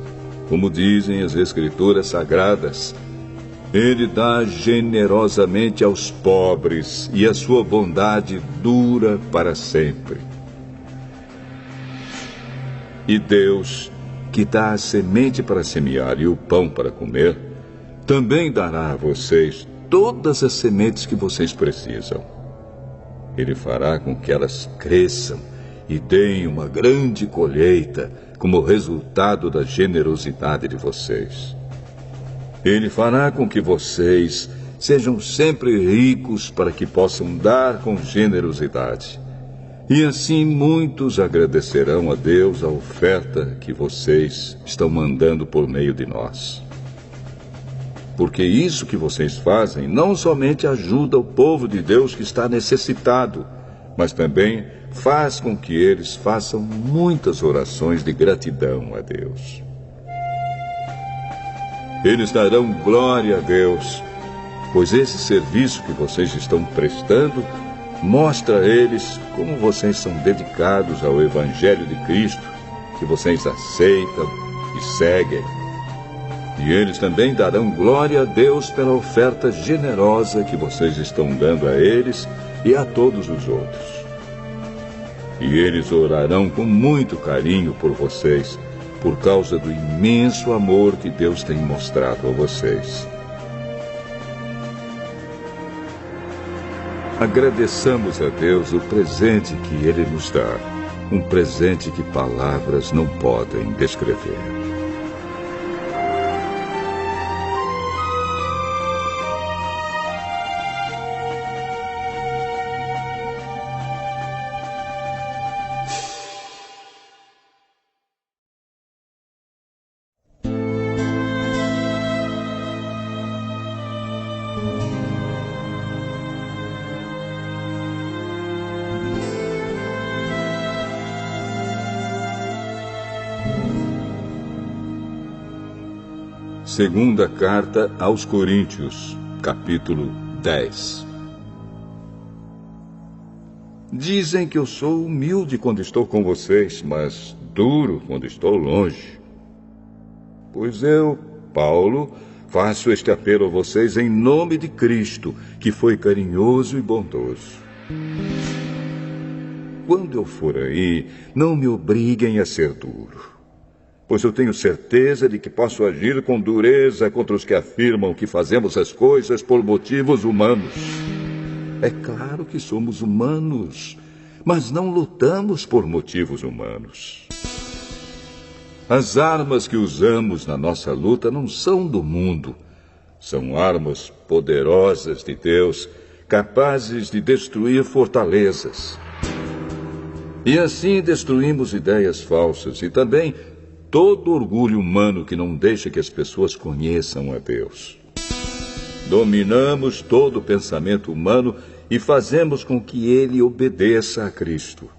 Speaker 1: Como dizem as Escrituras Sagradas, Ele dá generosamente aos pobres e a sua bondade dura para sempre. E Deus, que dá a semente para semear e o pão para comer, também dará a vocês todas as sementes que vocês precisam. Ele fará com que elas cresçam e deem uma grande colheita como resultado da generosidade de vocês. Ele fará com que vocês sejam sempre ricos para que possam dar com generosidade. E assim muitos agradecerão a Deus a oferta que vocês estão mandando por meio de nós. Porque isso que vocês fazem não somente ajuda o povo de Deus que está necessitado, mas também faz com que eles façam muitas orações de gratidão a Deus. Eles darão glória a Deus, pois esse serviço que vocês estão prestando mostra a eles como vocês são dedicados ao Evangelho de Cristo, que vocês aceitam e seguem. E eles também darão glória a Deus pela oferta generosa que vocês estão dando a eles e a todos os outros. E eles orarão com muito carinho por vocês, por causa do imenso amor que Deus tem mostrado a vocês. Agradeçamos a Deus o presente que Ele nos dá, um presente que palavras não podem descrever. Segunda Carta aos Coríntios, capítulo 10. Dizem que eu sou humilde quando estou com vocês, mas duro quando estou longe. Pois eu, Paulo, faço este apelo a vocês em nome de Cristo, que foi carinhoso e bondoso. Quando eu for aí, não me obriguem a ser duro, pois eu tenho certeza de que posso agir com dureza contra os que afirmam que fazemos as coisas por motivos humanos. É claro que somos humanos, mas não lutamos por motivos humanos. As armas que usamos na nossa luta não são do mundo. São armas poderosas de Deus, capazes de destruir fortalezas. E assim destruímos ideias falsas e também todo orgulho humano que não deixa que as pessoas conheçam a Deus. Dominamos todo o pensamento humano e fazemos com que ele obedeça a Cristo.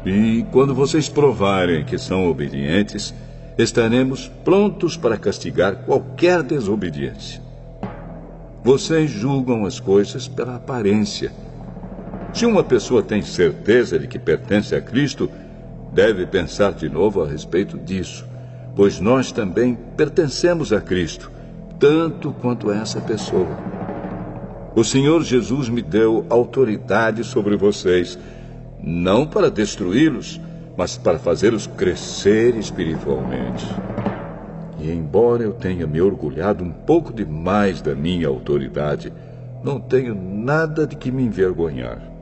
Speaker 1: E quando vocês provarem que são obedientes, estaremos prontos para castigar qualquer desobediência. Vocês julgam as coisas pela aparência. Se uma pessoa tem certeza de que pertence a Cristo, deve pensar de novo a respeito disso, pois nós também pertencemos a Cristo, tanto quanto essa pessoa. O Senhor Jesus me deu autoridade sobre vocês, não para destruí-los, mas para fazê-los crescer espiritualmente. E embora eu tenha me orgulhado um pouco demais da minha autoridade, não tenho nada de que me envergonhar.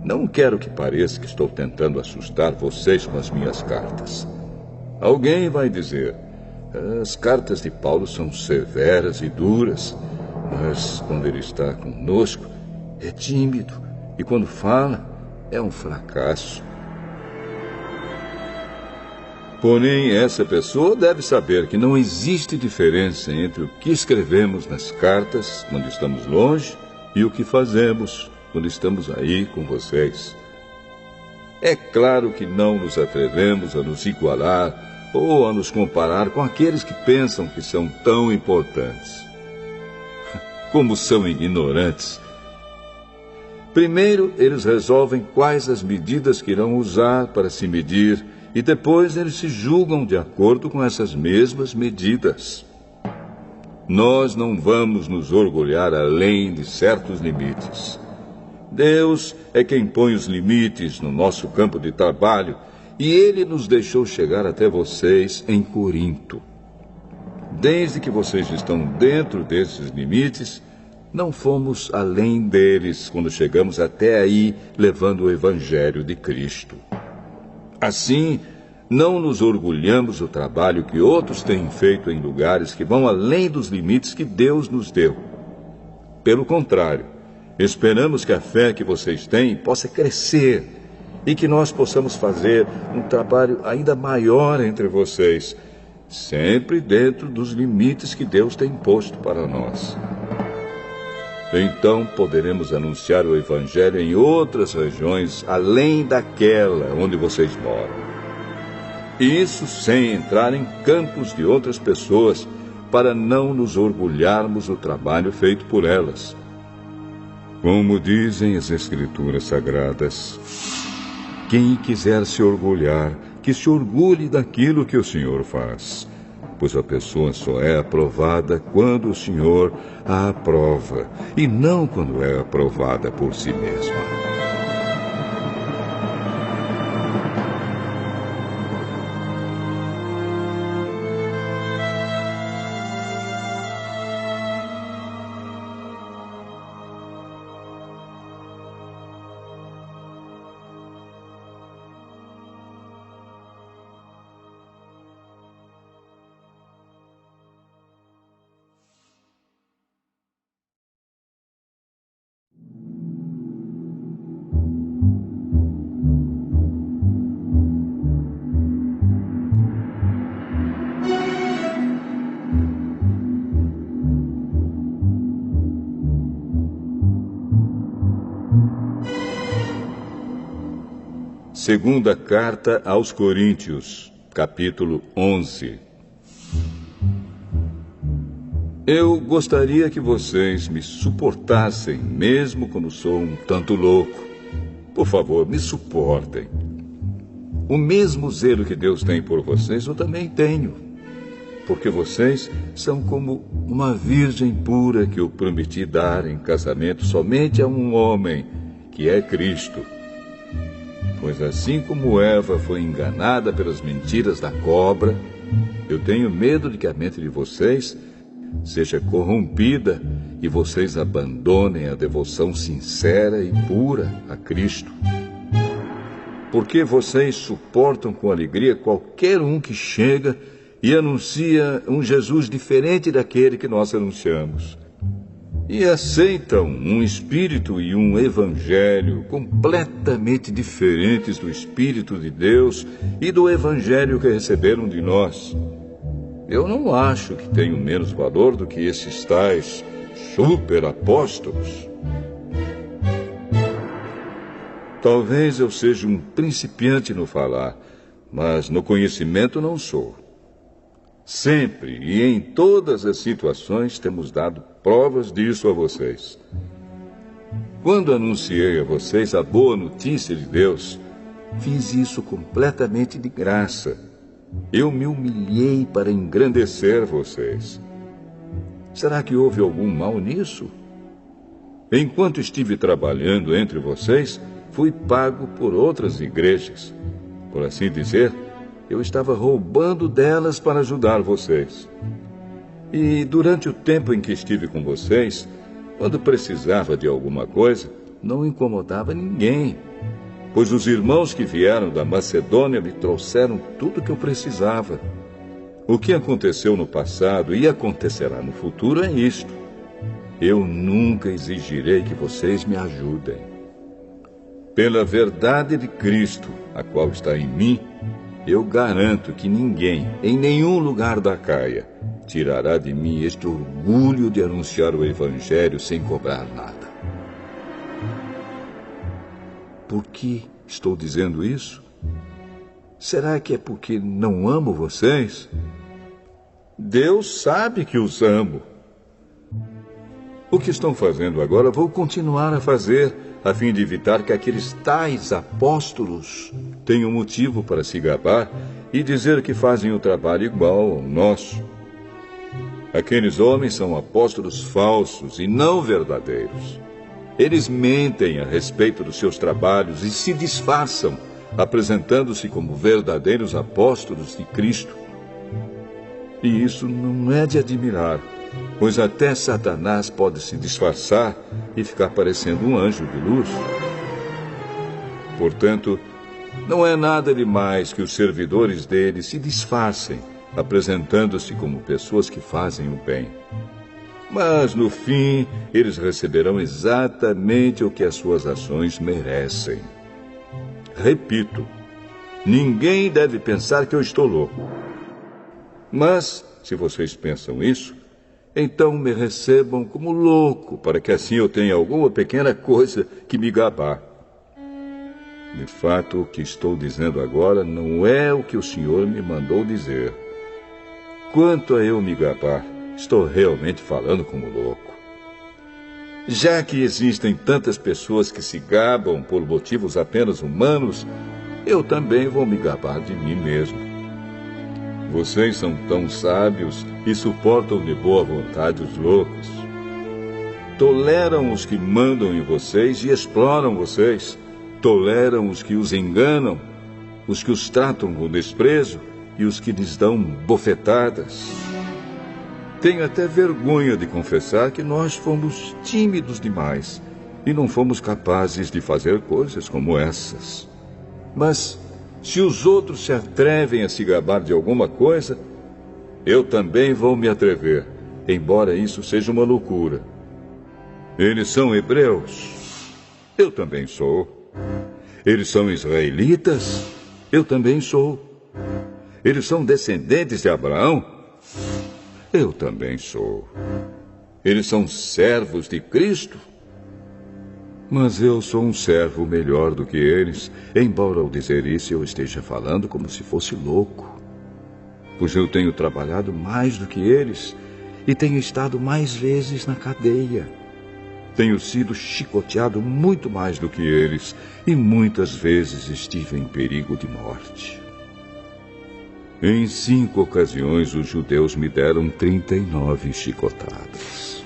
Speaker 1: Não quero que pareça que estou tentando assustar vocês com as minhas cartas. Alguém vai dizer, as cartas de Paulo são severas e duras, mas quando ele está conosco, é tímido, e quando fala, é um fracasso. Porém, essa pessoa deve saber que não existe diferença entre o que escrevemos nas cartas, quando estamos longe, e o que fazemos quando estamos aí com vocês. É claro que não nos atrevemos a nos igualar ou a nos comparar com aqueles que pensam que são tão importantes. Como são ignorantes! Primeiro, eles resolvem quais as medidas que irão usar para se medir, e depois eles se julgam de acordo com essas mesmas medidas. Nós não vamos nos orgulhar além de certos limites. Deus é quem põe os limites no nosso campo de trabalho, e Ele nos deixou chegar até vocês em Corinto. Desde que vocês estão dentro desses limites, não fomos além deles quando chegamos até aí levando o Evangelho de Cristo. Assim, não nos orgulhamos do trabalho que outros têm feito em lugares que vão além dos limites que Deus nos deu. Pelo contrário, esperamos que a fé que vocês têm possa crescer e que nós possamos fazer um trabalho ainda maior entre vocês, sempre dentro dos limites que Deus tem posto para nós. Então poderemos anunciar o Evangelho em outras regiões além daquela onde vocês moram. Isso sem entrar em campos de outras pessoas, para não nos orgulharmos do trabalho feito por elas. Como dizem as Escrituras Sagradas, quem quiser se orgulhar, que se orgulhe daquilo que o Senhor faz, pois a pessoa só é aprovada quando o Senhor a aprova, e não quando é aprovada por si mesma. Segunda Carta aos Coríntios, capítulo 11. Eu gostaria que vocês me suportassem, mesmo quando sou um tanto louco. Por favor, me suportem. O mesmo zelo que Deus tem por vocês, eu também tenho. Porque vocês são como uma virgem pura que eu prometi dar em casamento somente a um homem, que é Cristo. Pois assim como Eva foi enganada pelas mentiras da cobra, eu tenho medo de que a mente de vocês seja corrompida e vocês abandonem a devoção sincera e pura a Cristo. Porque vocês suportam com alegria qualquer um que chega e anuncia um Jesus diferente daquele que nós anunciamos. E aceitam um espírito e um evangelho completamente diferentes do Espírito de Deus e do evangelho que receberam de nós. Eu não acho que tenho menos valor do que esses tais superapóstolos. Talvez eu seja um principiante no falar, mas no conhecimento não sou. Sempre e em todas as situações temos dado provas disso a vocês. Quando anunciei a vocês a boa notícia de Deus, fiz isso completamente de graça. Eu me humilhei para engrandecer vocês. Será que houve algum mal nisso? Enquanto estive trabalhando entre vocês, fui pago por outras igrejas. Por assim dizer, eu estava roubando delas para ajudar vocês. E durante o tempo em que estive com vocês, quando precisava de alguma coisa, não incomodava ninguém, pois os irmãos que vieram da Macedônia me trouxeram tudo o que eu precisava. O que aconteceu no passado e acontecerá no futuro é isto. Eu nunca exigirei que vocês me ajudem. Pela verdade de Cristo, a qual está em mim, eu garanto que ninguém, em nenhum lugar da Acaia, tirará de mim este orgulho de anunciar o Evangelho sem cobrar nada. Por que estou dizendo isso? Será que é porque não amo vocês? Deus sabe que os amo. O que estão fazendo agora vou continuar a fazer, a fim de evitar que aqueles tais apóstolos tenham motivo para se gabar e dizer que fazem o trabalho igual ao nosso. Aqueles homens são apóstolos falsos e não verdadeiros. Eles mentem a respeito dos seus trabalhos e se disfarçam, apresentando-se como verdadeiros apóstolos de Cristo. E isso não é de admirar, pois até Satanás pode se disfarçar e ficar parecendo um anjo de luz. Portanto, não é nada demais que os servidores dele se disfarcem, apresentando-se como pessoas que fazem o bem. Mas, no fim, eles receberão exatamente o que as suas ações merecem. Repito, ninguém deve pensar que eu estou louco. Mas, se vocês pensam isso, então me recebam como louco, para que assim eu tenha alguma pequena coisa que me gabar. De fato, o que estou dizendo agora não é o que o Senhor me mandou dizer. Quanto a eu me gabar, estou realmente falando como louco. Já que existem tantas pessoas que se gabam por motivos apenas humanos, eu também vou me gabar de mim mesmo. Vocês são tão sábios e suportam de boa vontade os loucos. Toleram os que mandam em vocês e exploram vocês. Toleram os que os enganam, os que os tratam com desprezo e os que lhes dão bofetadas. Tenho até vergonha de confessar que nós fomos tímidos demais e não fomos capazes de fazer coisas como essas. Mas, se os outros se atrevem a se gabar de alguma coisa, eu também vou me atrever, embora isso seja uma loucura. Eles são hebreus? Eu também sou. Eles são israelitas? Eu também sou. Eles são descendentes de Abraão? Eu também sou. Eles são servos de Cristo? Mas eu sou um servo melhor do que eles, embora ao dizer isso eu esteja falando como se fosse louco. Pois eu tenho trabalhado mais do que eles e tenho estado mais vezes na cadeia. Tenho sido chicoteado muito mais do que eles e muitas vezes estive em perigo de morte. Em 5 ocasiões, os judeus me deram 39 chicotadas.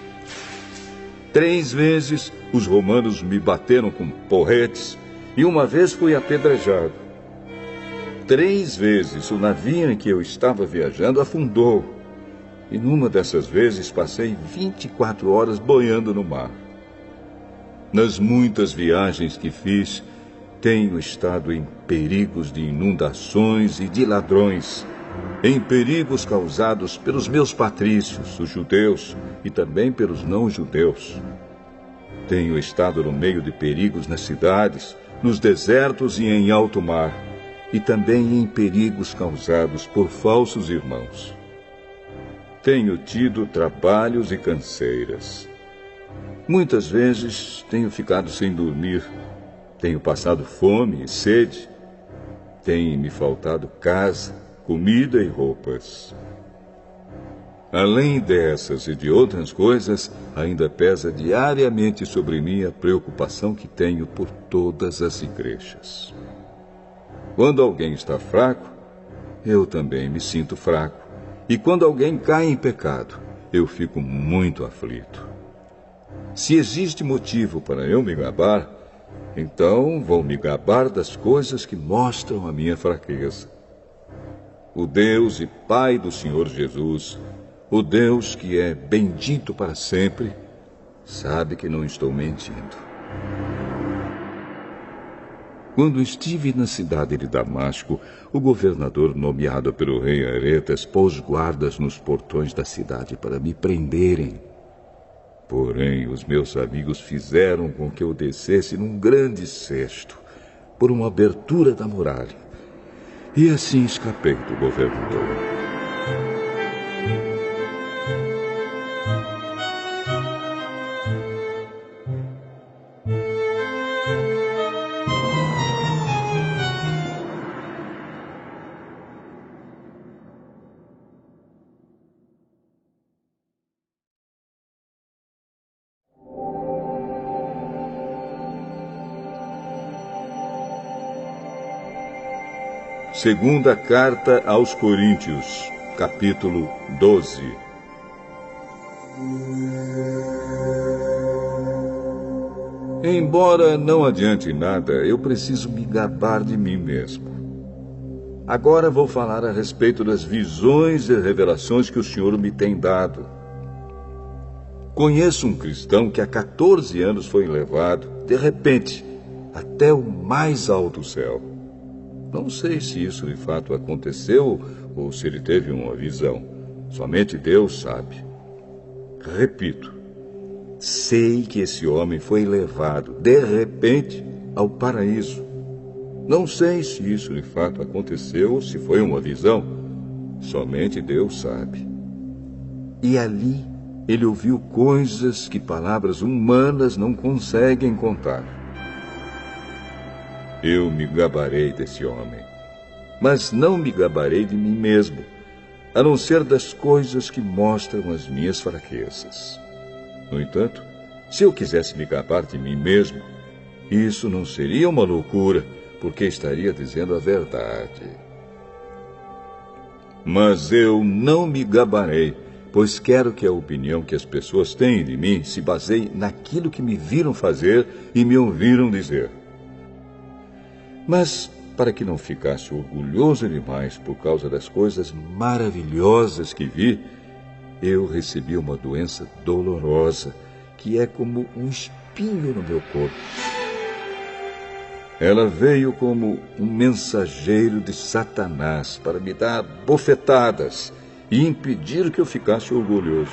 Speaker 1: 3 vezes, os romanos me bateram com porretes e uma vez fui apedrejado. 3 vezes, o navio em que eu estava viajando afundou. E numa dessas vezes, passei 24 horas boiando no mar. Nas muitas viagens que fiz, tenho estado em perigos de inundações e de ladrões, em perigos causados pelos meus patrícios, os judeus, e também pelos não-judeus. Tenho estado no meio de perigos nas cidades, nos desertos e em alto mar, e também em perigos causados por falsos irmãos. Tenho tido trabalhos e canseiras. Muitas vezes tenho ficado sem dormir. Tenho passado fome e sede. Tem me faltado casa, comida e roupas. Além dessas e de outras coisas, ainda pesa diariamente sobre mim a preocupação que tenho por todas as igrejas. Quando alguém está fraco, eu também me sinto fraco. E quando alguém cai em pecado, eu fico muito aflito. Se existe motivo para eu me gabar, então vou me gabar das coisas que mostram a minha fraqueza. O Deus e Pai do Senhor Jesus, o Deus que é bendito para sempre, sabe que não estou mentindo. Quando estive na cidade de Damasco, o governador nomeado pelo rei Aretas pôs guardas nos portões da cidade para me prenderem. Porém, os meus amigos fizeram com que eu descesse num grande cesto, por uma abertura da muralha. E assim escapei do governador. Segunda carta aos Coríntios, capítulo 12. Embora não adiante nada, eu preciso me gabar de mim mesmo. Agora vou falar a respeito das visões e revelações que o Senhor me tem dado. Conheço um cristão que há 14 anos foi levado, de repente, até o mais alto céu. Não sei se isso de fato aconteceu ou se ele teve uma visão. Somente Deus sabe. Repito, sei que esse homem foi levado, de repente, ao paraíso. Não sei se isso de fato aconteceu ou se foi uma visão. Somente Deus sabe. E ali ele ouviu coisas que palavras humanas não conseguem contar. Eu me gabarei desse homem, mas não me gabarei de mim mesmo, a não ser das coisas que mostram as minhas fraquezas. No entanto, se eu quisesse me gabar de mim mesmo, isso não seria uma loucura, porque estaria dizendo a verdade. Mas eu não me gabarei, pois quero que a opinião que as pessoas têm de mim se baseie naquilo que me viram fazer e me ouviram dizer. Mas, para que não ficasse orgulhoso demais por causa das coisas maravilhosas que vi, eu recebi uma doença dolorosa, que é como um espinho no meu corpo. Ela veio como um mensageiro de Satanás para me dar bofetadas e impedir que eu ficasse orgulhoso.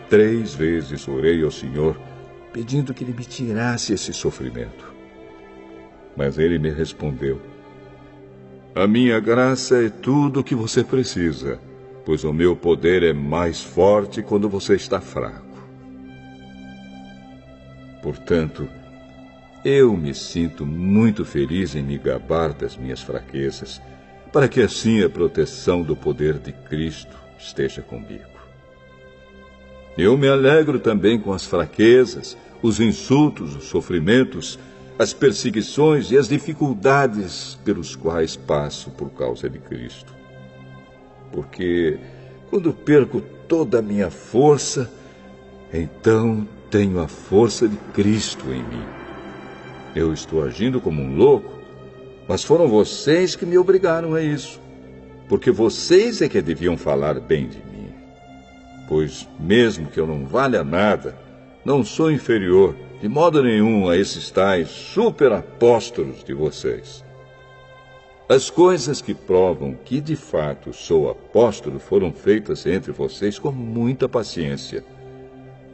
Speaker 1: 3 vezes orei ao Senhor, pedindo que Ele me tirasse esse sofrimento. Mas Ele me respondeu: a minha graça é tudo o que você precisa, pois o meu poder é mais forte quando você está fraco. Portanto, eu me sinto muito feliz em me gabar das minhas fraquezas, para que assim a proteção do poder de Cristo esteja comigo. Eu me alegro também com as fraquezas, os insultos, os sofrimentos, as perseguições e as dificuldades pelos quais passo por causa de Cristo. Porque quando perco toda a minha força, então tenho a força de Cristo em mim. Eu estou agindo como um louco, mas foram vocês que me obrigaram a isso, porque vocês é que deviam falar bem de mim. Pois mesmo que eu não valha nada, não sou inferior de modo nenhum a esses tais superapóstolos de vocês. As coisas que provam que de fato sou apóstolo foram feitas entre vocês com muita paciência.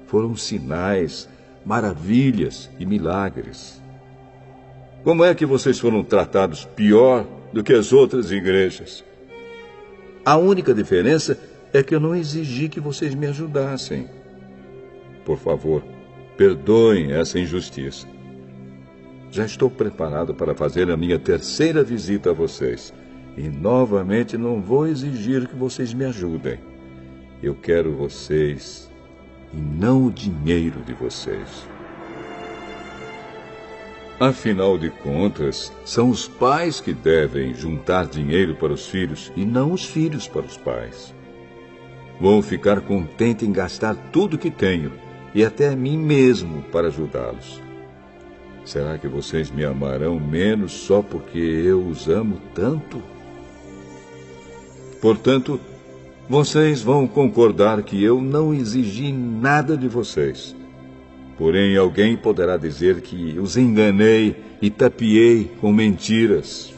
Speaker 1: Foram sinais, maravilhas e milagres. Como é que vocês foram tratados pior do que as outras igrejas? A única diferença é que eu não exigi que vocês me ajudassem. Por favor, perdoem essa injustiça. Já estou preparado para fazer a minha 3ª visita a vocês. E novamente não vou exigir que vocês me ajudem. Eu quero vocês e não o dinheiro de vocês. Afinal de contas, são os pais que devem juntar dinheiro para os filhos e não os filhos para os pais. Vou ficar contente em gastar tudo que tenho e até a mim mesmo para ajudá-los. Será que vocês me amarão menos só porque eu os amo tanto? Portanto, vocês vão concordar que eu não exigi nada de vocês. Porém, alguém poderá dizer que os enganei e tapeei com mentiras.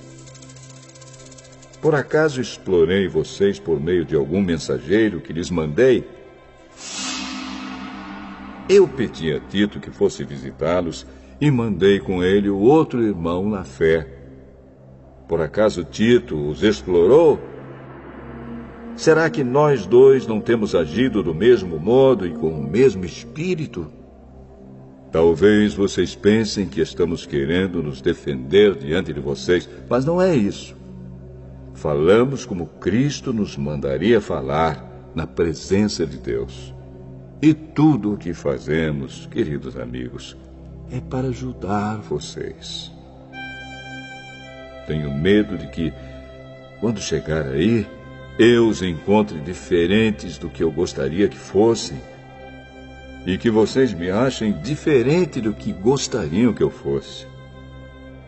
Speaker 1: Por acaso explorei vocês por meio de algum mensageiro que lhes mandei? Eu pedi a Tito que fosse visitá-los e mandei com ele o outro irmão na fé. Por acaso Tito os explorou? Será que nós dois não temos agido do mesmo modo e com o mesmo espírito? Talvez vocês pensem que estamos querendo nos defender diante de vocês, mas não é isso. Falamos como Cristo nos mandaria falar, na presença de Deus. E tudo o que fazemos, queridos amigos, é para ajudar vocês. Tenho medo de que, quando chegar aí, eu os encontre diferentes do que eu gostaria que fossem e que vocês me achem diferente do que gostariam que eu fosse.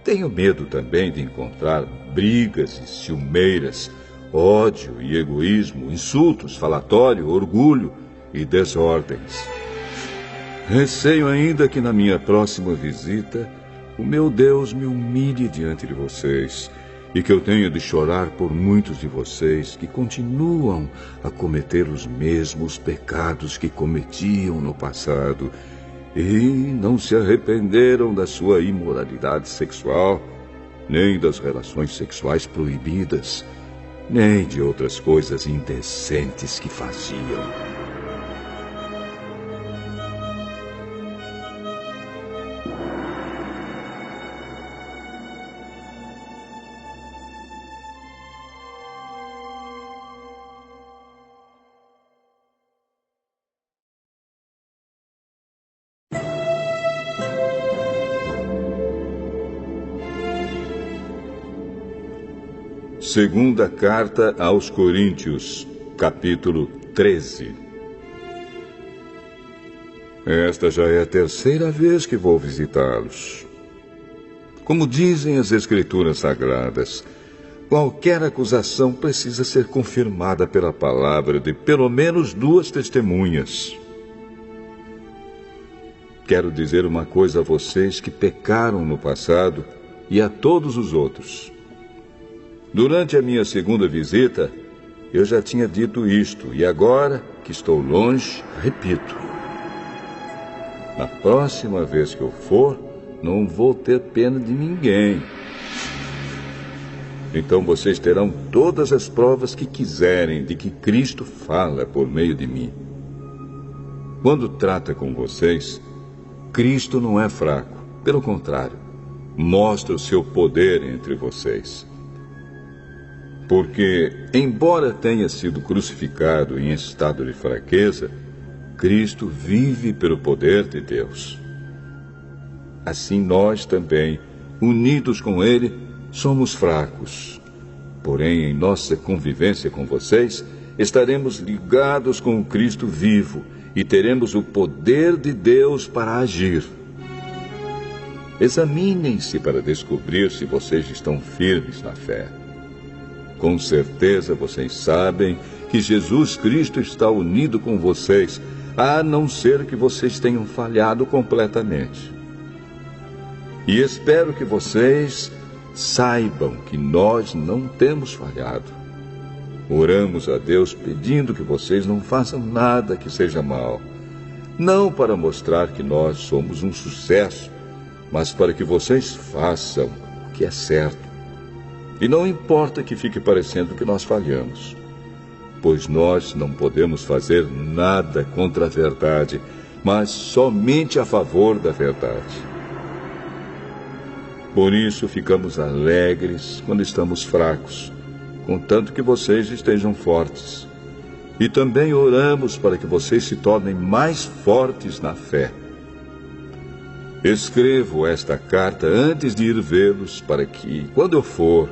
Speaker 1: Tenho medo também de encontrar brigas e ciumeiras, ódio e egoísmo, insultos, falatório, orgulho e desordens. Receio ainda que na minha próxima visita o meu Deus me humilhe diante de vocês e que eu tenha de chorar por muitos de vocês que continuam a cometer os mesmos pecados que cometiam no passado e não se arrependeram da sua imoralidade sexual, nem das relações sexuais proibidas, nem de outras coisas indecentes que faziam. Segunda Carta aos Coríntios, capítulo 13. Esta já é a terceira vez que vou visitá-los. Como dizem as Escrituras Sagradas, qualquer acusação precisa ser confirmada pela palavra de pelo menos 2 testemunhas. Quero dizer uma coisa a vocês que pecaram no passado e a todos os outros. Durante a minha segunda visita, eu já tinha dito isto, e agora que estou longe, repito. Na próxima vez que eu for, não vou ter pena de ninguém. Então vocês terão todas as provas que quiserem de que Cristo fala por meio de mim. Quando trata com vocês, Cristo não é fraco, pelo contrário, mostra o seu poder entre vocês. Porque, embora tenha sido crucificado em estado de fraqueza, Cristo vive pelo poder de Deus. Assim nós também, unidos com Ele, somos fracos. Porém, em nossa convivência com vocês, estaremos ligados com o Cristo vivo e teremos o poder de Deus para agir. Examinem-se para descobrir se vocês estão firmes na fé. Com certeza vocês sabem que Jesus Cristo está unido com vocês, a não ser que vocês tenham falhado completamente. E espero que vocês saibam que nós não temos falhado. Oramos a Deus pedindo que vocês não façam nada que seja mal, não para mostrar que nós somos um sucesso, mas para que vocês façam o que é certo. E não importa que fique parecendo que nós falhamos, pois nós não podemos fazer nada contra a verdade, mas somente a favor da verdade. Por isso ficamos alegres quando estamos fracos, contanto que vocês estejam fortes. E também oramos para que vocês se tornem mais fortes na fé. Escrevo esta carta antes de ir vê-los, para que, quando eu for,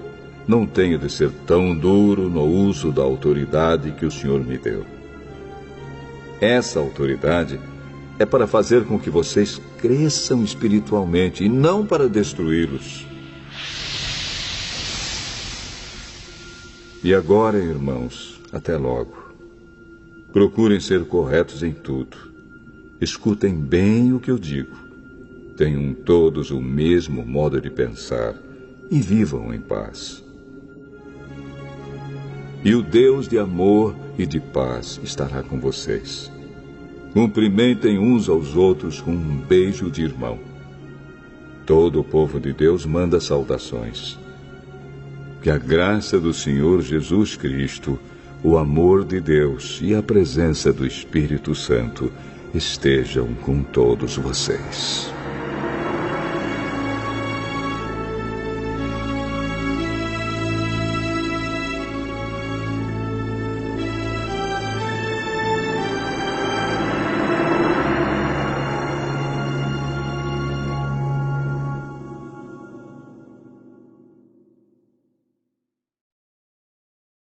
Speaker 1: não tenha de ser tão duro no uso da autoridade que o Senhor me deu. Essa autoridade é para fazer com que vocês cresçam espiritualmente e não para destruí-los. E agora, irmãos, até logo. Procurem ser corretos em tudo. Escutem bem o que eu digo. Tenham todos o mesmo modo de pensar e vivam em paz. E o Deus de amor e de paz estará com vocês. Cumprimentem uns aos outros com um beijo de irmão. Todo o povo de Deus manda saudações. Que a graça do Senhor Jesus Cristo, o amor de Deus e a presença do Espírito Santo estejam com todos vocês.